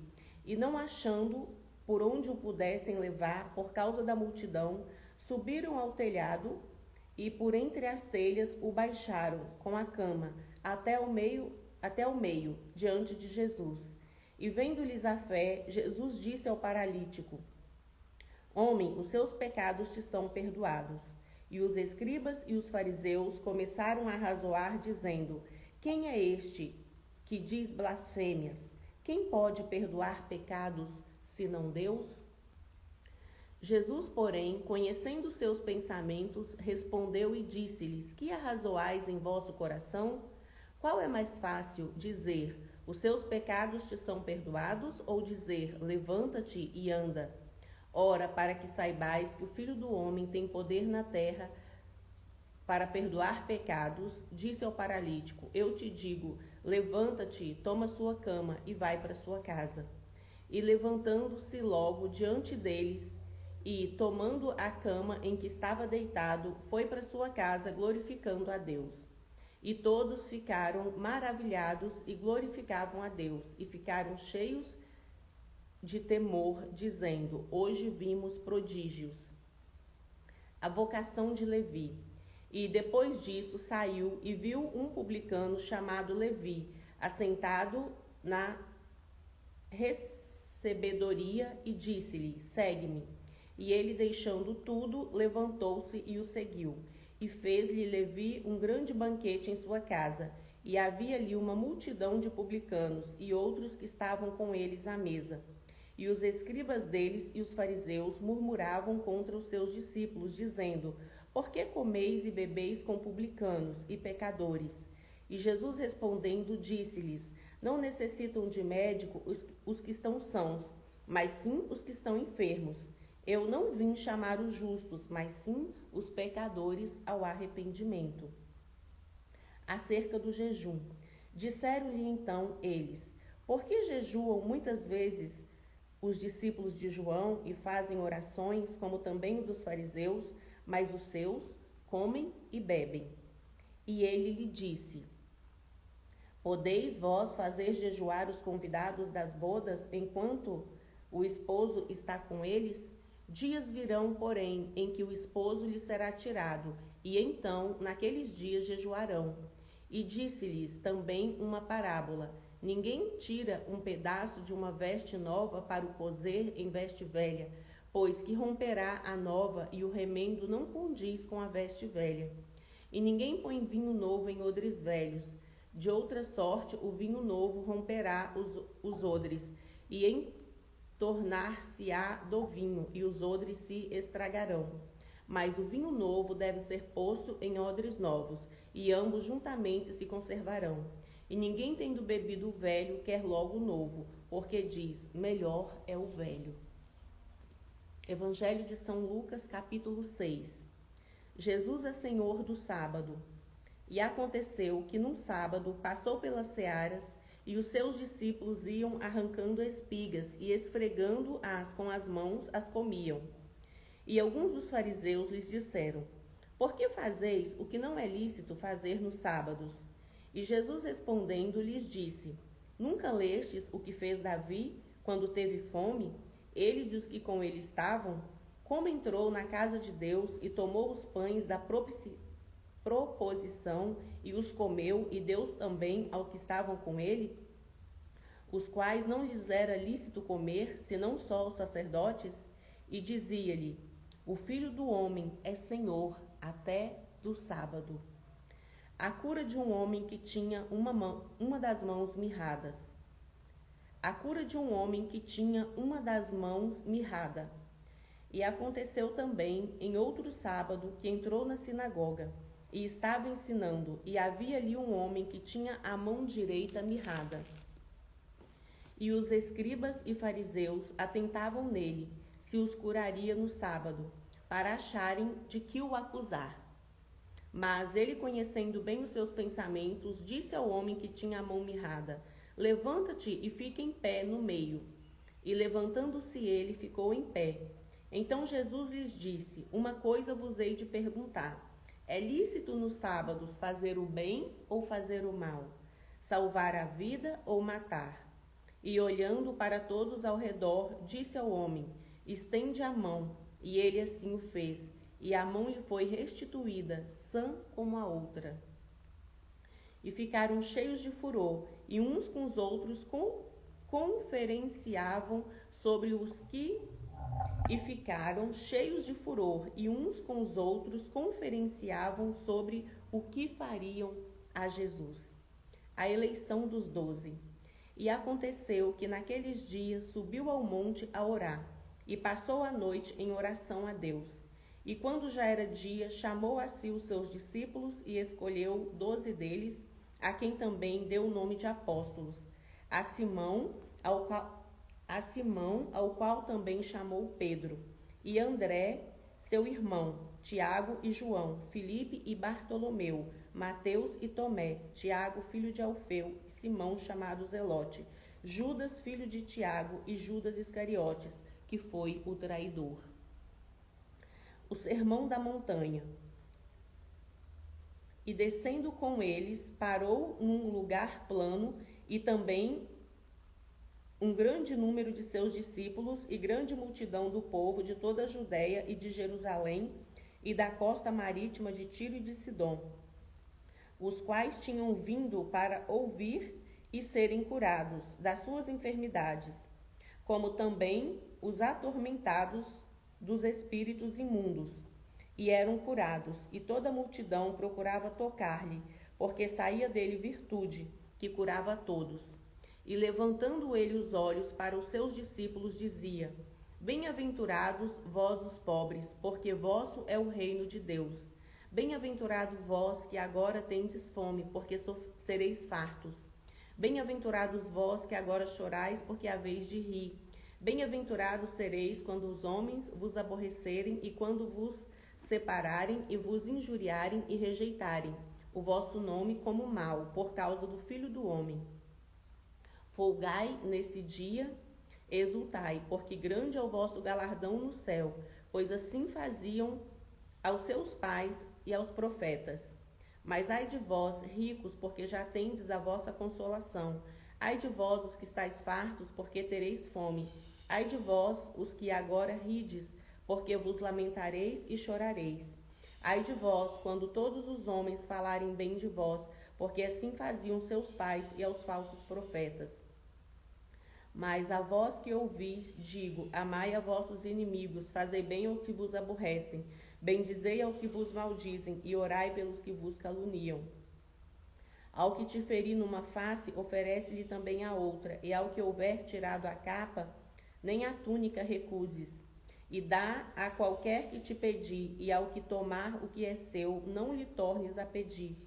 E não achando por onde o pudessem levar, por causa da multidão, subiram ao telhado e por entre as telhas o baixaram com a cama até o meio, diante de Jesus. E vendo-lhes a fé, Jesus disse ao paralítico: Homem, os seus pecados te são perdoados. E os escribas e os fariseus começaram a razoar, dizendo: Quem é este que diz blasfêmias? Quem pode perdoar pecados, senão Deus? Jesus, porém, conhecendo seus pensamentos, respondeu e disse-lhes: Que arrazoais em vosso coração? Qual é mais fácil, dizer: Os seus pecados te são perdoados, ou dizer: Levanta-te e anda? Ora, para que saibais que o Filho do Homem tem poder na terra para perdoar pecados, disse ao paralítico: Eu te digo, levanta-te, toma sua cama e vai para sua casa. E levantando-se logo diante deles, e tomando a cama em que estava deitado, foi para sua casa, glorificando a Deus. E todos ficaram maravilhados e glorificavam a Deus, e ficaram cheios de temor, dizendo: Hoje vimos prodígios. A vocação de Levi. E depois disso saiu e viu um publicano chamado Levi, assentado na recebedoria, e disse-lhe: Segue-me. E ele, deixando tudo, levantou-se e o seguiu. E fez-lhe Levi um grande banquete em sua casa. E havia ali uma multidão de publicanos e outros que estavam com eles à mesa. E os escribas deles e os fariseus murmuravam contra os seus discípulos, dizendo: Por que comeis e bebeis com publicanos e pecadores? E Jesus respondendo disse-lhes: Não necessitam de médico os que estão sãos, mas sim os que estão enfermos. Eu não vim chamar os justos, mas sim os pecadores ao arrependimento. Acerca do jejum. Disseram-lhe então eles: Por que jejuam muitas vezes os discípulos de João e fazem orações, como também os dos fariseus, mas os seus comem e bebem? E ele lhe disse: Podeis vós fazer jejuar os convidados das bodas enquanto o esposo está com eles? Dias virão, porém, em que o esposo lhe será tirado, e então, naqueles dias, jejuarão. E disse-lhes também uma parábola: Ninguém tira um pedaço de uma veste nova para o coser em veste velha, pois que romperá a nova e o remendo não condiz com a veste velha. E ninguém põe vinho novo em odres velhos. De outra sorte, o vinho novo romperá os odres, e entornar-se-á do vinho, e os odres se estragarão. Mas o vinho novo deve ser posto em odres novos, e ambos juntamente se conservarão. E ninguém, tendo bebido o velho, quer logo o novo, porque diz: melhor é o velho. Evangelho de São Lucas, capítulo 6. Jesus é Senhor do sábado. E aconteceu que num sábado passou pelas searas, e os seus discípulos iam arrancando espigas e esfregando-as com as mãos as comiam. E alguns dos fariseus lhes disseram: Por que fazeis o que não é lícito fazer nos sábados? E Jesus respondendo lhes disse: Nunca lestes o que fez Davi quando teve fome, eles e os que com ele estavam? Como entrou na casa de Deus e tomou os pães da proposição e os comeu, e deu também ao que estavam com ele, os quais não lhes era lícito comer, senão só os sacerdotes? E dizia-lhe: O Filho do Homem é Senhor até do sábado. A cura de um homem que tinha uma das mãos mirradas. A cura de um homem que tinha uma das mãos mirrada. E aconteceu também, em outro sábado, que entrou na sinagoga, e estava ensinando, e havia ali um homem que tinha a mão direita mirrada. E os escribas e fariseus atentavam nele, se os curaria no sábado, para acharem de que o acusar. Mas ele, conhecendo bem os seus pensamentos, disse ao homem que tinha a mão mirrada: Levanta-te e fica em pé no meio. E levantando-se ele, ficou em pé. Então Jesus lhes disse: Uma coisa vos hei de perguntar. É lícito nos sábados fazer o bem ou fazer o mal? Salvar a vida ou matar? E olhando para todos ao redor, disse ao homem: Estende a mão. E ele assim o fez, e a mão lhe foi restituída, sã como a outra. E ficaram cheios de furor, e uns com os outros conferenciavam sobre os que... E ficaram cheios de furor, e uns com os outros conferenciavam sobre o que fariam a Jesus. A eleição dos 12. E aconteceu que naqueles dias subiu ao monte a orar, e passou a noite em oração a Deus. E quando já era dia, chamou a si os seus discípulos e escolheu 12 deles, a quem também deu o nome de apóstolos. A Simão, ao qual também chamou Pedro, e André, seu irmão, Tiago e João, Filipe e Bartolomeu, Mateus e Tomé, Tiago, filho de Alfeu, e Simão, chamado Zelote, Judas, filho de Tiago, e Judas Iscariotes, que foi o traidor. O sermão da montanha. E descendo com eles, parou num lugar plano, e também um grande número de seus discípulos e grande multidão do povo de toda a Judéia e de Jerusalém e da costa marítima de Tiro e de Sidom, os quais tinham vindo para ouvir e serem curados das suas enfermidades, como também os atormentados dos espíritos imundos, e eram curados, e toda a multidão procurava tocar-lhe, porque saía dele virtude, que curava a todos. E levantando ele os olhos para os seus discípulos, dizia: Bem-aventurados vós os pobres, porque vosso é o reino de Deus. Bem-aventurado vós que agora tendes fome, porque sereis fartos. Bem-aventurados vós que agora chorais, porque haveis de rir. Bem-aventurados sereis quando os homens vos aborrecerem e quando vos separarem e vos injuriarem e rejeitarem o vosso nome como mal, por causa do Filho do Homem. Folgai nesse dia, exultai, porque grande é o vosso galardão no céu, pois assim faziam aos seus pais e aos profetas. Mas ai de vós, ricos, porque já tendes a vossa consolação. Ai de vós, os que estáis fartos, porque tereis fome. Ai de vós, os que agora rides, porque vos lamentareis e chorareis. Ai de vós, quando todos os homens falarem bem de vós, porque assim faziam seus pais e aos falsos profetas. Mas a vós que ouvis, digo, amai a vossos inimigos, fazei bem ao que vos aborrecem, bendizei ao que vos maldizem, e orai pelos que vos caluniam. Ao que te ferir numa face, oferece-lhe também a outra, e ao que houver tirado a capa, nem a túnica recuses. E dá a qualquer que te pedir, e ao que tomar o que é seu, não lhe tornes a pedir.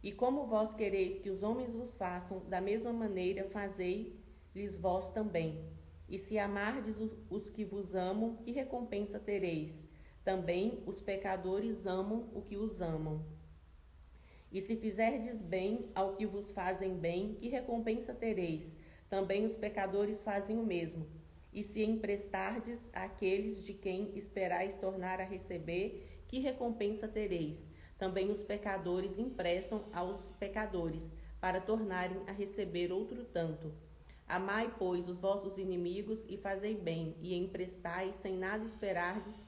E como vós quereis que os homens vos façam, da mesma maneira fazei-lhes vós também. E se amardes os que vos amam, que recompensa tereis? Também os pecadores amam o que os amam. E se fizerdes bem ao que vos fazem bem, que recompensa tereis? Também os pecadores fazem o mesmo. E se emprestardes àqueles de quem esperais tornar a receber, que recompensa tereis? Também os pecadores emprestam aos pecadores, para tornarem a receber outro tanto. Amai, pois, os vossos inimigos, e fazei bem, e emprestai, sem nada esperardes,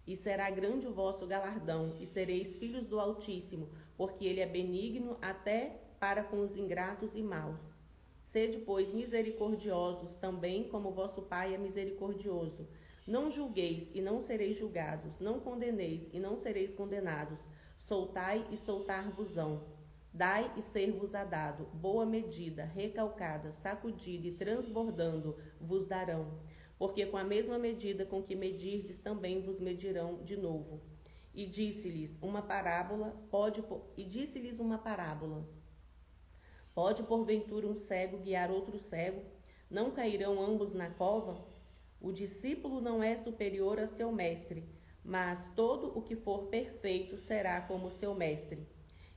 e será grande o vosso galardão, e sereis filhos do Altíssimo, porque ele é benigno até para com os ingratos e maus. Sede, pois, misericordiosos, também como vosso Pai é misericordioso. Não julgueis, e não sereis julgados. Não condeneis, e não sereis condenados. Soltai, e soltar-vos-ão. Dai, e ser-vos-á dado. Boa medida, recalcada, sacudida e transbordando, vos darão. Porque com a mesma medida com que medirdes, também vos medirão de novo. E disse-lhes uma parábola, Pode porventura um cego guiar outro cego? Não cairão ambos na cova? O discípulo não é superior a seu mestre, mas todo o que for perfeito será como seu mestre.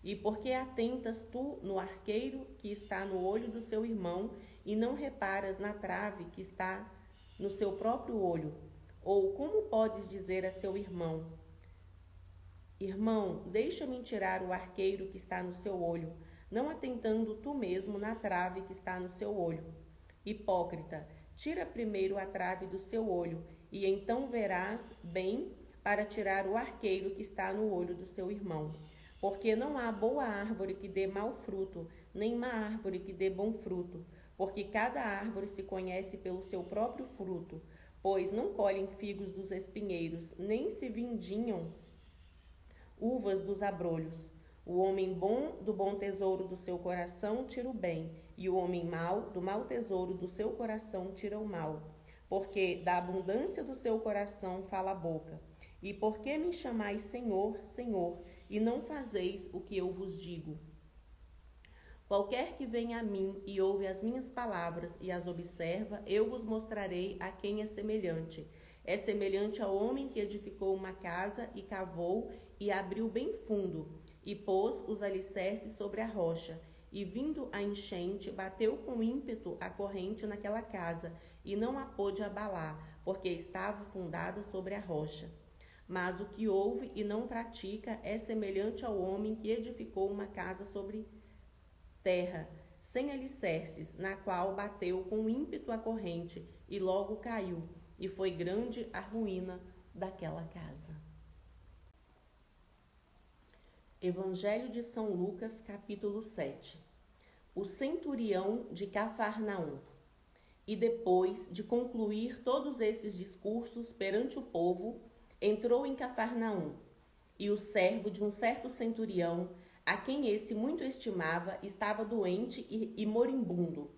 E por que atentas tu no arqueiro que está no olho do seu irmão e não reparas na trave que está no seu próprio olho? Ou como podes dizer a seu irmão: Irmão, deixa-me tirar o arqueiro que está no seu olho, não atentando tu mesmo na trave que está no seu olho? Hipócrita, tira primeiro a trave do seu olho, e então verás bem para tirar o arqueiro que está no olho do seu irmão. Porque não há boa árvore que dê mau fruto, nem má árvore que dê bom fruto, porque cada árvore se conhece pelo seu próprio fruto, pois não colhem figos dos espinheiros, nem se vindinham uvas dos abrolhos. O homem bom do bom tesouro do seu coração tira o bem, e o homem mau do mau tesouro do seu coração tira o mal. Porque da abundância do seu coração fala a boca. E por que me chamais Senhor, Senhor, e não fazeis o que eu vos digo? Qualquer que venha a mim e ouve as minhas palavras e as observa, eu vos mostrarei a quem é semelhante. É semelhante ao homem que edificou uma casa e cavou e abriu bem fundo, e pôs os alicerces sobre a rocha. E vindo a enchente, bateu com ímpeto a corrente naquela casa, e não a pôde abalar, porque estava fundada sobre a rocha. Mas o que ouve e não pratica é semelhante ao homem que edificou uma casa sobre terra, sem alicerces, na qual bateu com ímpeto a corrente, e logo caiu, e foi grande a ruína daquela casa. Evangelho de São Lucas, capítulo 7. O centurião de Cafarnaum. E depois de concluir todos esses discursos perante o povo, entrou em Cafarnaum, e o servo de um certo centurião, a quem esse muito estimava, estava doente e moribundo.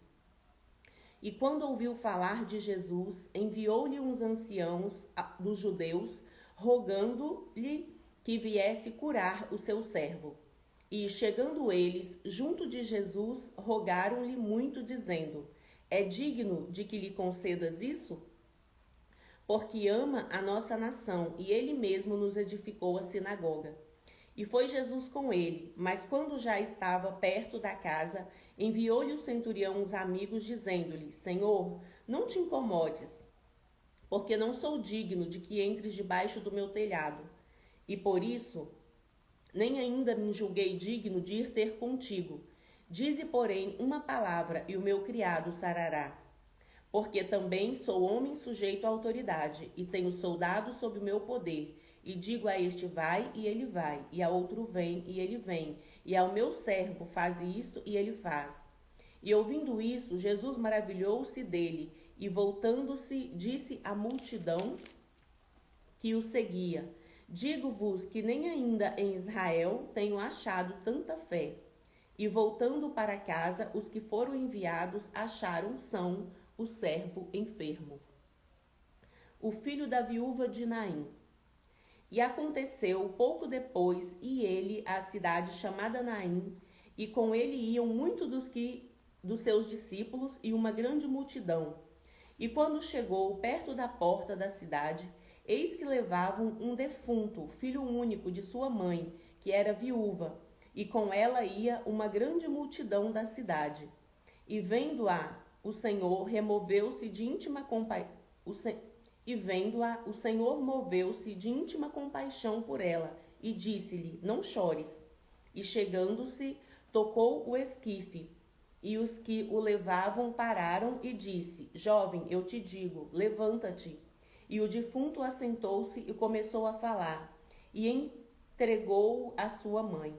E quando ouviu falar de Jesus, enviou-lhe uns anciãos dos judeus, rogando-lhe que viesse curar o seu servo. E, chegando eles junto de Jesus, rogaram-lhe muito, dizendo: É digno de que lhe concedas isso? Porque ama a nossa nação, e ele mesmo nos edificou a sinagoga. E foi Jesus com ele, mas quando já estava perto da casa, enviou-lhe o centurião uns amigos, dizendo-lhe: Senhor, não te incomodes, porque não sou digno de que entres debaixo do meu telhado. E por isso, nem ainda me julguei digno de ir ter contigo. Dize, porém, uma palavra, e o meu criado sarará. Porque também sou homem sujeito à autoridade, e tenho soldados sob o meu poder. E digo a este: vai, e ele vai, e a outro: vem, e ele vem, e ao meu servo: faze isto, e ele faz. E ouvindo isso, Jesus maravilhou-se dele, e voltando-se, disse à multidão que o seguia: Digo-vos que nem ainda em Israel tenho achado tanta fé. E voltando para casa, os que foram enviados acharam são o servo enfermo. O filho da viúva de Naim. E aconteceu pouco depois, e ele à cidade chamada Naim, e com ele iam muitos dos seus discípulos e uma grande multidão. E quando chegou perto da porta da cidade, eis que levavam um defunto, filho único de sua mãe, que era viúva, e com ela ia uma grande multidão da cidade. E vendo-a, o Senhor removeu-se de íntima compaixão. O Senhor moveu-se de íntima compaixão por ela, e disse-lhe: Não chores. E chegando-se, tocou o esquife, e os que o levavam pararam, e disse: Jovem, eu te digo, levanta-te. E o defunto assentou-se e começou a falar, e entregou-o à sua mãe.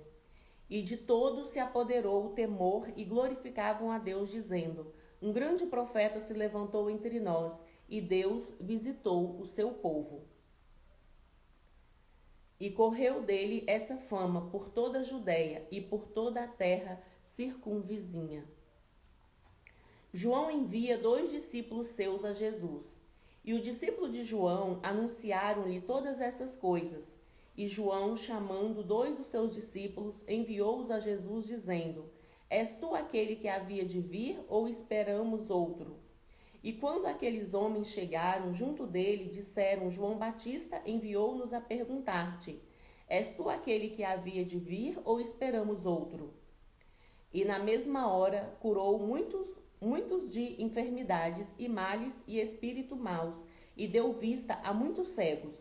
E de todos se apoderou o temor, e glorificavam a Deus, dizendo: Um grande profeta se levantou entre nós, e Deus visitou o seu povo. E correu dele essa fama por toda a Judéia e por toda a terra circunvizinha. João envia 2 discípulos seus a Jesus. E o discípulo de João anunciaram-lhe todas essas coisas. E João, chamando 2 dos seus discípulos, enviou-os a Jesus, dizendo: És tu aquele que havia de vir, ou esperamos outro? E quando aqueles homens chegaram junto dele, disseram: João Batista enviou-nos a perguntar-te: És tu aquele que havia de vir ou esperamos outro? E na mesma hora curou muitos de enfermidades e males e espíritos maus, e deu vista a muitos cegos.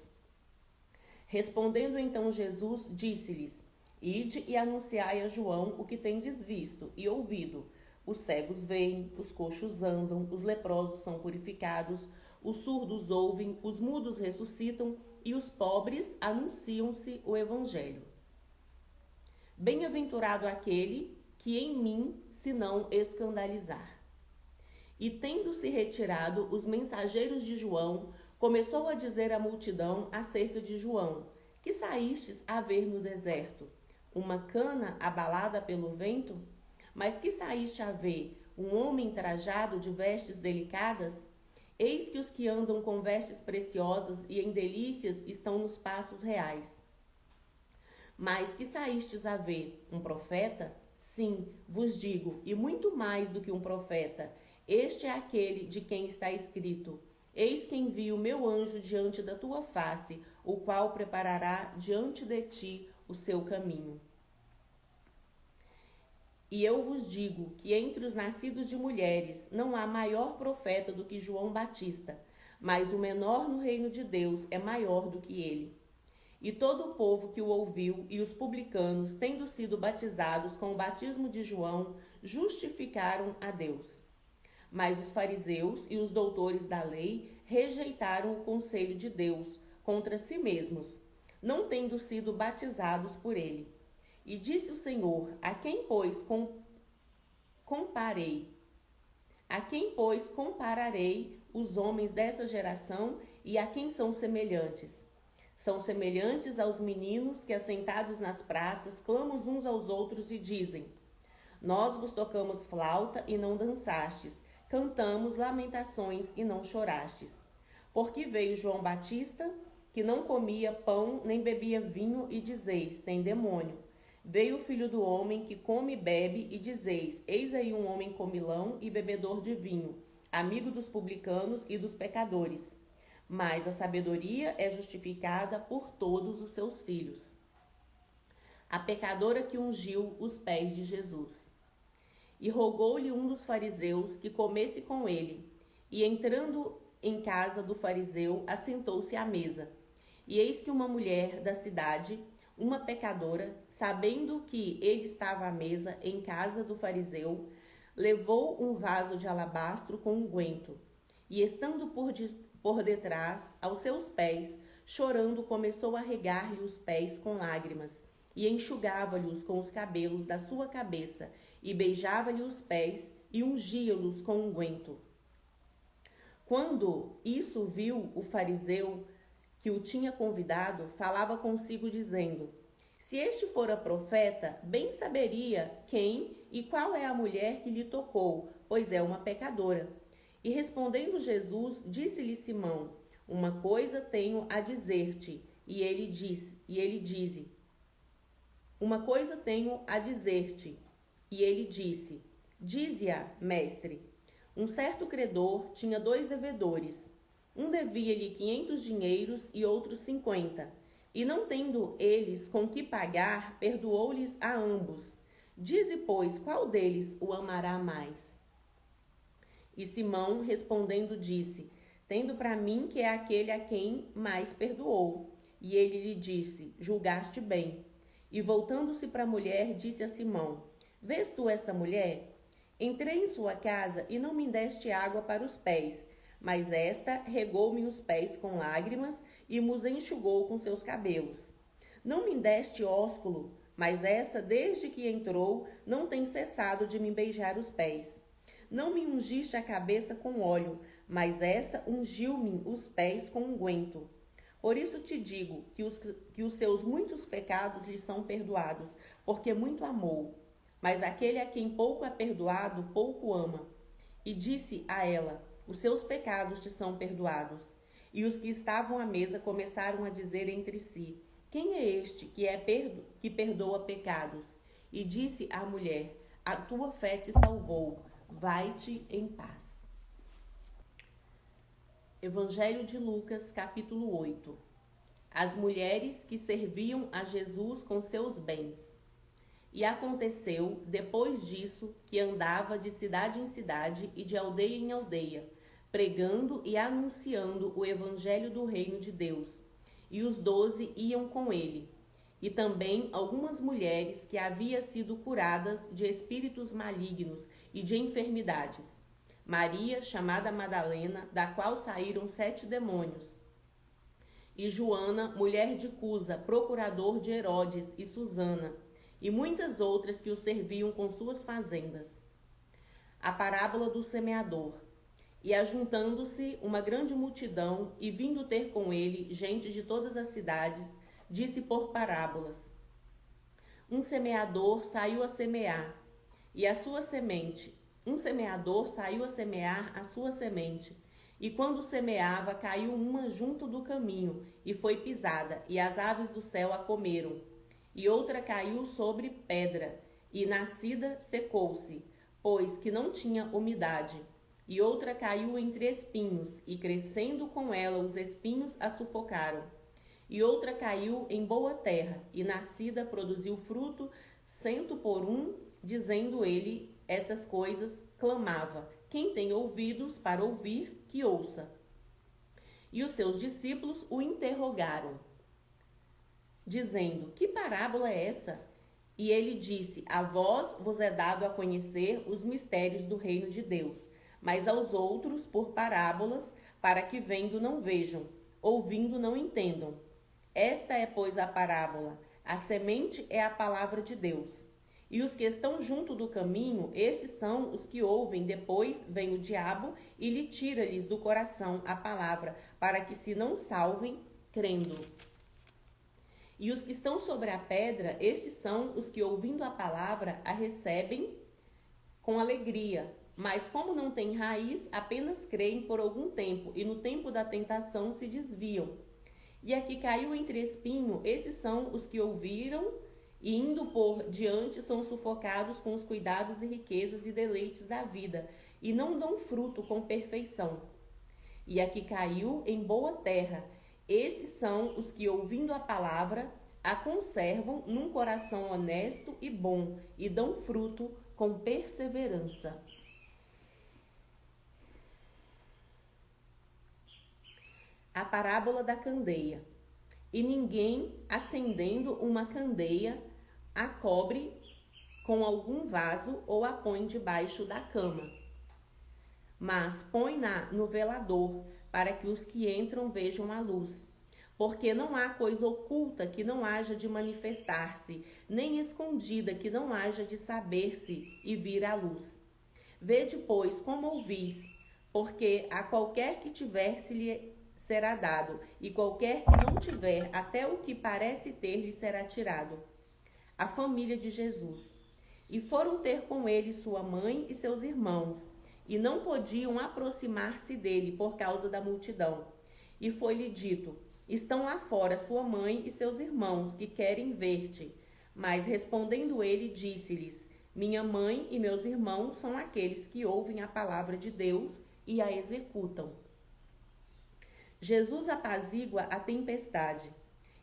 Respondendo então Jesus, disse-lhes: Ide e anunciai a João o que tendes visto e ouvido. Os cegos veem, os coxos andam, os leprosos são purificados, os surdos ouvem, os mudos ressuscitam e os pobres anunciam-se o evangelho. Bem-aventurado aquele que em mim se não escandalizar. E tendo-se retirado os mensageiros de João, começou a dizer à multidão acerca de João: Que saístes a ver no deserto? Uma cana abalada pelo vento? Mas que saíste a ver? Um homem trajado de vestes delicadas? Eis que os que andam com vestes preciosas e em delícias estão nos pastos reais. Mas que saístes a ver? Um profeta? Sim, vos digo, e muito mais do que um profeta. Este é aquele de quem está escrito: Eis que envio o meu anjo diante da tua face, o qual preparará diante de ti o seu caminho. E eu vos digo que entre os nascidos de mulheres não há maior profeta do que João Batista, mas o menor no reino de Deus é maior do que ele. E todo o povo que o ouviu e os publicanos, tendo sido batizados com o batismo de João, justificaram a Deus. Mas os fariseus e os doutores da lei rejeitaram o conselho de Deus contra si mesmos, não tendo sido batizados por ele. E disse o Senhor: A quem, pois, compararei os homens dessa geração e a quem são semelhantes? São semelhantes aos meninos que, assentados nas praças, clamam uns aos outros e dizem: Nós vos tocamos flauta e não dançastes, cantamos lamentações e não chorastes. Porque veio João Batista, que não comia pão nem bebia vinho, e dizeis: Tem demônio. Veio o Filho do Homem, que come e bebe, e dizeis: Eis aí um homem comilão e bebedor de vinho, amigo dos publicanos e dos pecadores. Mas a sabedoria é justificada por todos os seus filhos. A pecadora que ungiu os pés de Jesus. E rogou-lhe um dos fariseus que comesse com ele. E entrando em casa do fariseu, assentou-se à mesa. E eis que uma mulher da cidade, uma pecadora, sabendo que ele estava à mesa em casa do fariseu, levou um vaso de alabastro com unguento. E estando por detrás, aos seus pés, chorando, começou a regar-lhe os pés com lágrimas, e enxugava-lhes com os cabelos da sua cabeça, e beijava-lhe os pés, e ungia-los com unguento. Quando isso viu o fariseu que o tinha convidado, falava consigo dizendo: Se este fora profeta, bem saberia quem e qual é a mulher que lhe tocou, pois é uma pecadora. E respondendo Jesus, disse-lhe Simão: Uma coisa tenho a dizer-te. E ele disse: Uma coisa tenho a dizer-te. E ele disse: Dize-a, mestre. Um certo credor tinha 2 devedores. Um devia-lhe 500 dinheiros e outro 50. E não tendo eles com que pagar, perdoou-lhes a ambos. Dize, pois, qual deles o amará mais? E Simão, respondendo, disse: Tendo para mim que é aquele a quem mais perdoou. E ele lhe disse: Julgaste bem. E voltando-se para a mulher, disse a Simão: Vês tu essa mulher? Entrei em sua casa e não me deste água para os pés, mas esta regou-me os pés com lágrimas e me enxugou com seus cabelos. Não me deste ósculo, mas essa, desde que entrou, não tem cessado de me beijar os pés. Não me ungiste a cabeça com óleo, mas essa ungiu-me os pés com unguento. Por isso te digo que os seus muitos pecados lhe são perdoados, porque muito amou. Mas aquele a quem pouco é perdoado, pouco ama. E disse a ela: Os seus pecados te são perdoados. E os que estavam à mesa começaram a dizer entre si: Quem é este que perdoa pecados? E disse à mulher: A tua fé te salvou. Vai-te em paz. Evangelho de Lucas, capítulo 8. as mulheres que serviam a Jesus com seus bens. E aconteceu, depois disso, que andava de cidade em cidade e de aldeia em aldeia, pregando e anunciando o evangelho do reino de Deus. E os 12 iam com ele. E também algumas mulheres que haviam sido curadas de espíritos malignos e de enfermidades. Maria, chamada Madalena, da qual saíram 7 demônios. E Joana, mulher de Cusa, procurador de Herodes, e Susana, e muitas outras que o serviam com suas fazendas. A parábola do semeador. E ajuntando-se uma grande multidão, e vindo ter com ele gente de todas as cidades, disse por parábolas: Um semeador saiu a semear, e a sua semente. Um semeador saiu a semear a sua semente, e quando semeava, caiu uma junto do caminho, e foi pisada, e as aves do céu a comeram. E outra caiu sobre pedra, e nascida secou-se, pois que não tinha umidade. E outra caiu entre espinhos, e crescendo com ela os espinhos a sufocaram. E outra caiu em boa terra, e nascida produziu fruto 100 por 1, dizendo ele essas coisas, clamava: Quem tem ouvidos para ouvir, que ouça. E os seus discípulos o interrogaram, dizendo: Que parábola é essa? E ele disse: A vós vos é dado a conhecer os mistérios do reino de Deus, mas aos outros por parábolas, para que vendo não vejam, ouvindo não entendam. Esta é, pois, a parábola. A semente é a palavra de Deus. E os que estão junto do caminho, estes são os que ouvem, depois vem o diabo e lhe tira-lhes do coração a palavra, para que se não salvem, crendo. E os que estão sobre a pedra, estes são os que, ouvindo a palavra, a recebem com alegria. Mas como não têm raiz, apenas creem por algum tempo, e no tempo da tentação se desviam. E a que caiu entre espinho, esses são os que ouviram, e indo por diante são sufocados com os cuidados e riquezas e deleites da vida, e não dão fruto com perfeição. E a que caiu em boa terra, esses são os que, ouvindo a palavra, a conservam num coração honesto e bom, e dão fruto com perseverança. A parábola da candeia. E ninguém, acendendo uma candeia, a cobre com algum vaso ou a põe debaixo da cama, mas põe-na no velador, para que os que entram vejam a luz. Porque não há coisa oculta que não haja de manifestar-se, nem escondida que não haja de saber-se e vir à luz. Vede, pois, como ouvis, porque a qualquer que tiver se lhe será dado, e qualquer que não tiver, até o que parece ter lhe será tirado. A família de Jesus. E foram ter com ele sua mãe e seus irmãos, e não podiam aproximar-se dele por causa da multidão. E foi-lhe dito: Estão lá fora sua mãe e seus irmãos, que querem ver-te. Mas respondendo ele, disse-lhes: Minha mãe e meus irmãos são aqueles que ouvem a palavra de Deus e a executam. Jesus apazigua a tempestade.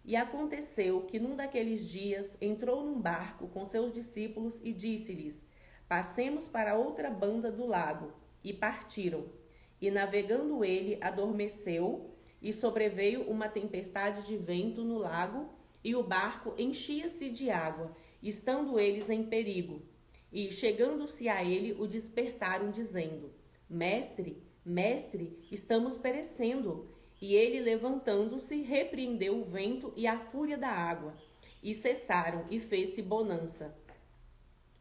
E aconteceu que num daqueles dias entrou num barco com seus discípulos e disse-lhes: Passemos para outra banda do lago. E partiram. E navegando ele, adormeceu, e sobreveio uma tempestade de vento no lago, e o barco enchia-se de água, estando eles em perigo. E, chegando-se a ele, o despertaram, dizendo: Mestre, mestre, estamos perecendo. E ele, levantando-se, repreendeu o vento e a fúria da água, e cessaram, e fez-se bonança.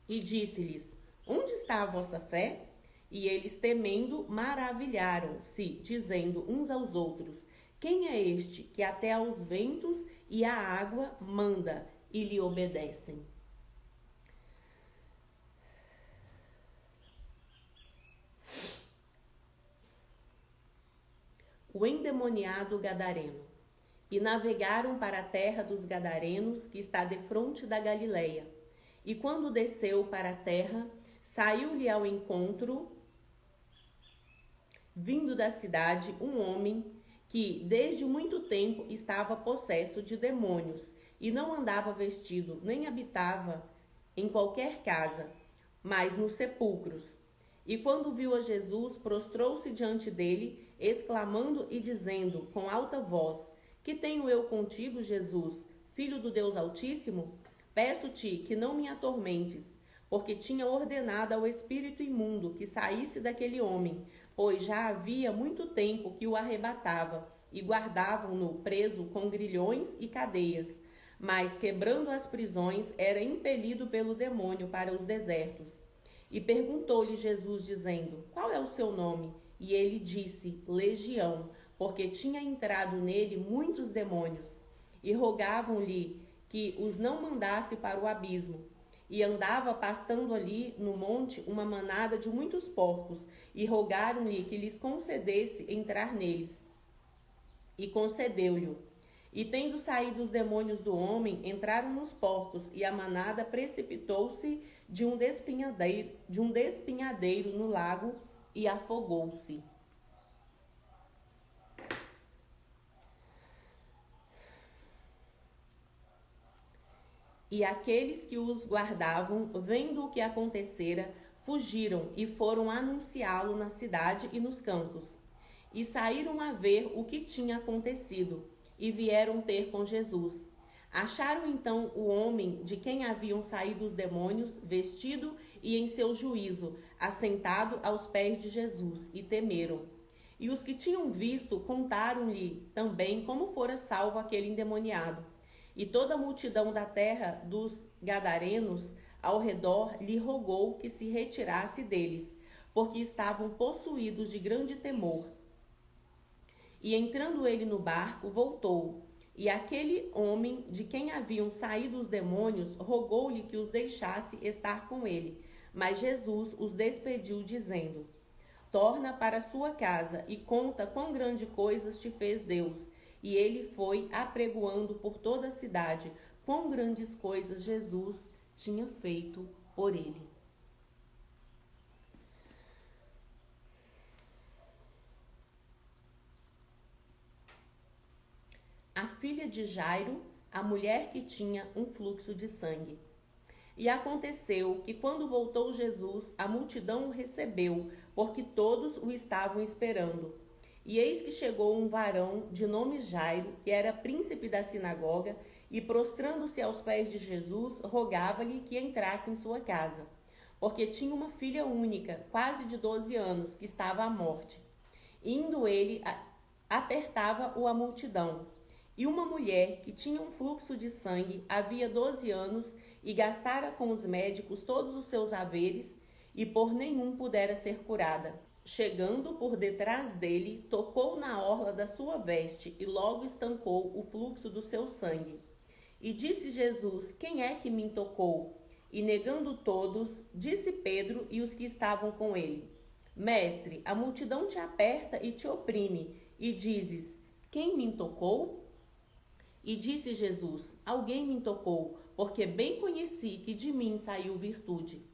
E disse-lhes: Onde está a vossa fé? E eles, temendo, maravilharam-se, dizendo uns aos outros: Quem é este que até aos ventos e à água manda, e lhe obedecem? O endemoniado gadareno. E navegaram para a terra dos gadarenos, que está defronte da Galileia. E quando desceu para a terra, saiu-lhe ao encontro, vindo da cidade, um homem que desde muito tempo estava possesso de demônios, e não andava vestido, nem habitava em qualquer casa, mas nos sepulcros. E quando viu a Jesus, prostrou-se diante dele, exclamando e dizendo com alta voz: Que tenho eu contigo, Jesus, Filho do Deus Altíssimo? Peço-te que não me atormentes, porque tinha ordenado ao espírito imundo que saísse daquele homem, pois já havia muito tempo que o arrebatava, e guardavam-no preso com grilhões e cadeias. Mas, quebrando as prisões, era impelido pelo demônio para os desertos. E perguntou-lhe Jesus, dizendo: Qual é o seu nome? E ele disse: Legião, porque tinha entrado nele muitos demônios. E rogavam-lhe que os não mandasse para o abismo. E andava pastando ali no monte uma manada de muitos porcos, e rogaram-lhe que lhes concedesse entrar neles. E concedeu-lhe. E tendo saído os demônios do homem, entraram nos porcos, e a manada precipitou-se de um despinhadeiro no lago e afogou-se. E aqueles que os guardavam, vendo o que acontecera, fugiram e foram anunciá-lo na cidade e nos campos. E saíram a ver o que tinha acontecido, e vieram ter com Jesus. Acharam então o homem de quem haviam saído os demônios, vestido e em seu juízo, assentado aos pés de Jesus, e temeram. E os que tinham visto contaram-lhe também como fora salvo aquele endemoniado. E toda a multidão da terra dos Gadarenos ao redor lhe rogou que se retirasse deles, porque estavam possuídos de grande temor. E entrando ele no barco, voltou. E aquele homem de quem haviam saído os demônios rogou-lhe que os deixasse estar com ele. Mas Jesus os despediu, dizendo: Torna para sua casa e conta quão grandes coisas te fez Deus. E ele foi apregoando por toda a cidade quão grandes coisas Jesus tinha feito por ele. A filha de Jairo, a mulher que tinha um fluxo de sangue. E aconteceu que, quando voltou Jesus, a multidão o recebeu, porque todos o estavam esperando. E eis que chegou um varão de nome Jairo, que era príncipe da sinagoga, e prostrando-se aos pés de Jesus, rogava-lhe que entrasse em sua casa, porque tinha uma filha única, quase de 12 anos, que estava à morte. Indo ele, apertava-o a multidão. E uma mulher que tinha um fluxo de sangue havia 12 anos e gastara com os médicos todos os seus haveres, e por nenhum pudera ser curada. Chegando por detrás dele, tocou na orla da sua veste e logo estancou o fluxo do seu sangue. E disse Jesus: Quem é que me tocou? E negando todos, disse Pedro e os que estavam com ele: Mestre, a multidão te aperta e te oprime, e dizes: Quem me tocou? E disse Jesus: Alguém me tocou, porque bem conheci que de mim saiu virtude.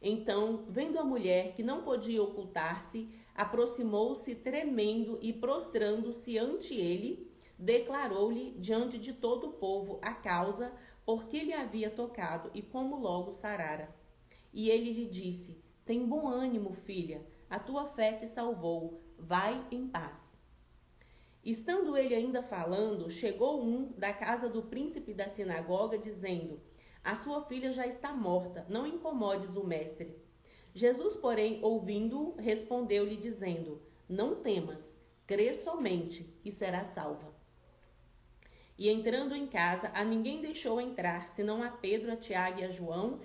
Então, vendo a mulher que não podia ocultar-se, aproximou-se tremendo e prostrando-se ante ele, declarou-lhe diante de todo o povo a causa por que lhe havia tocado e como logo sarara. E ele lhe disse: Tem bom ânimo, filha, a tua fé te salvou, vai em paz. Estando ele ainda falando, chegou um da casa do príncipe da sinagoga, dizendo: A sua filha já está morta, não incomodes o mestre. Jesus, porém, ouvindo-o, respondeu-lhe, dizendo: Não temas, crê somente, e será salva. E entrando em casa, a ninguém deixou entrar, senão a Pedro, a Tiago e a João,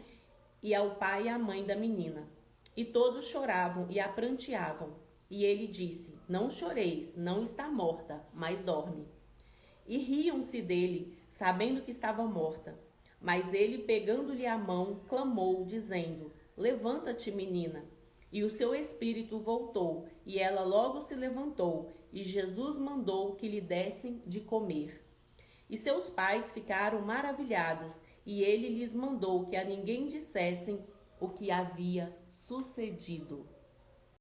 e ao pai e à mãe da menina. E todos choravam e a pranteavam. E ele disse: Não choreis, não está morta, mas dorme. E riam-se dele, sabendo que estava morta. Mas ele, pegando-lhe a mão, clamou, dizendo: Levanta-te, menina. E o seu espírito voltou, e ela logo se levantou, e Jesus mandou que lhe dessem de comer. E seus pais ficaram maravilhados, e ele lhes mandou que a ninguém dissessem o que havia sucedido.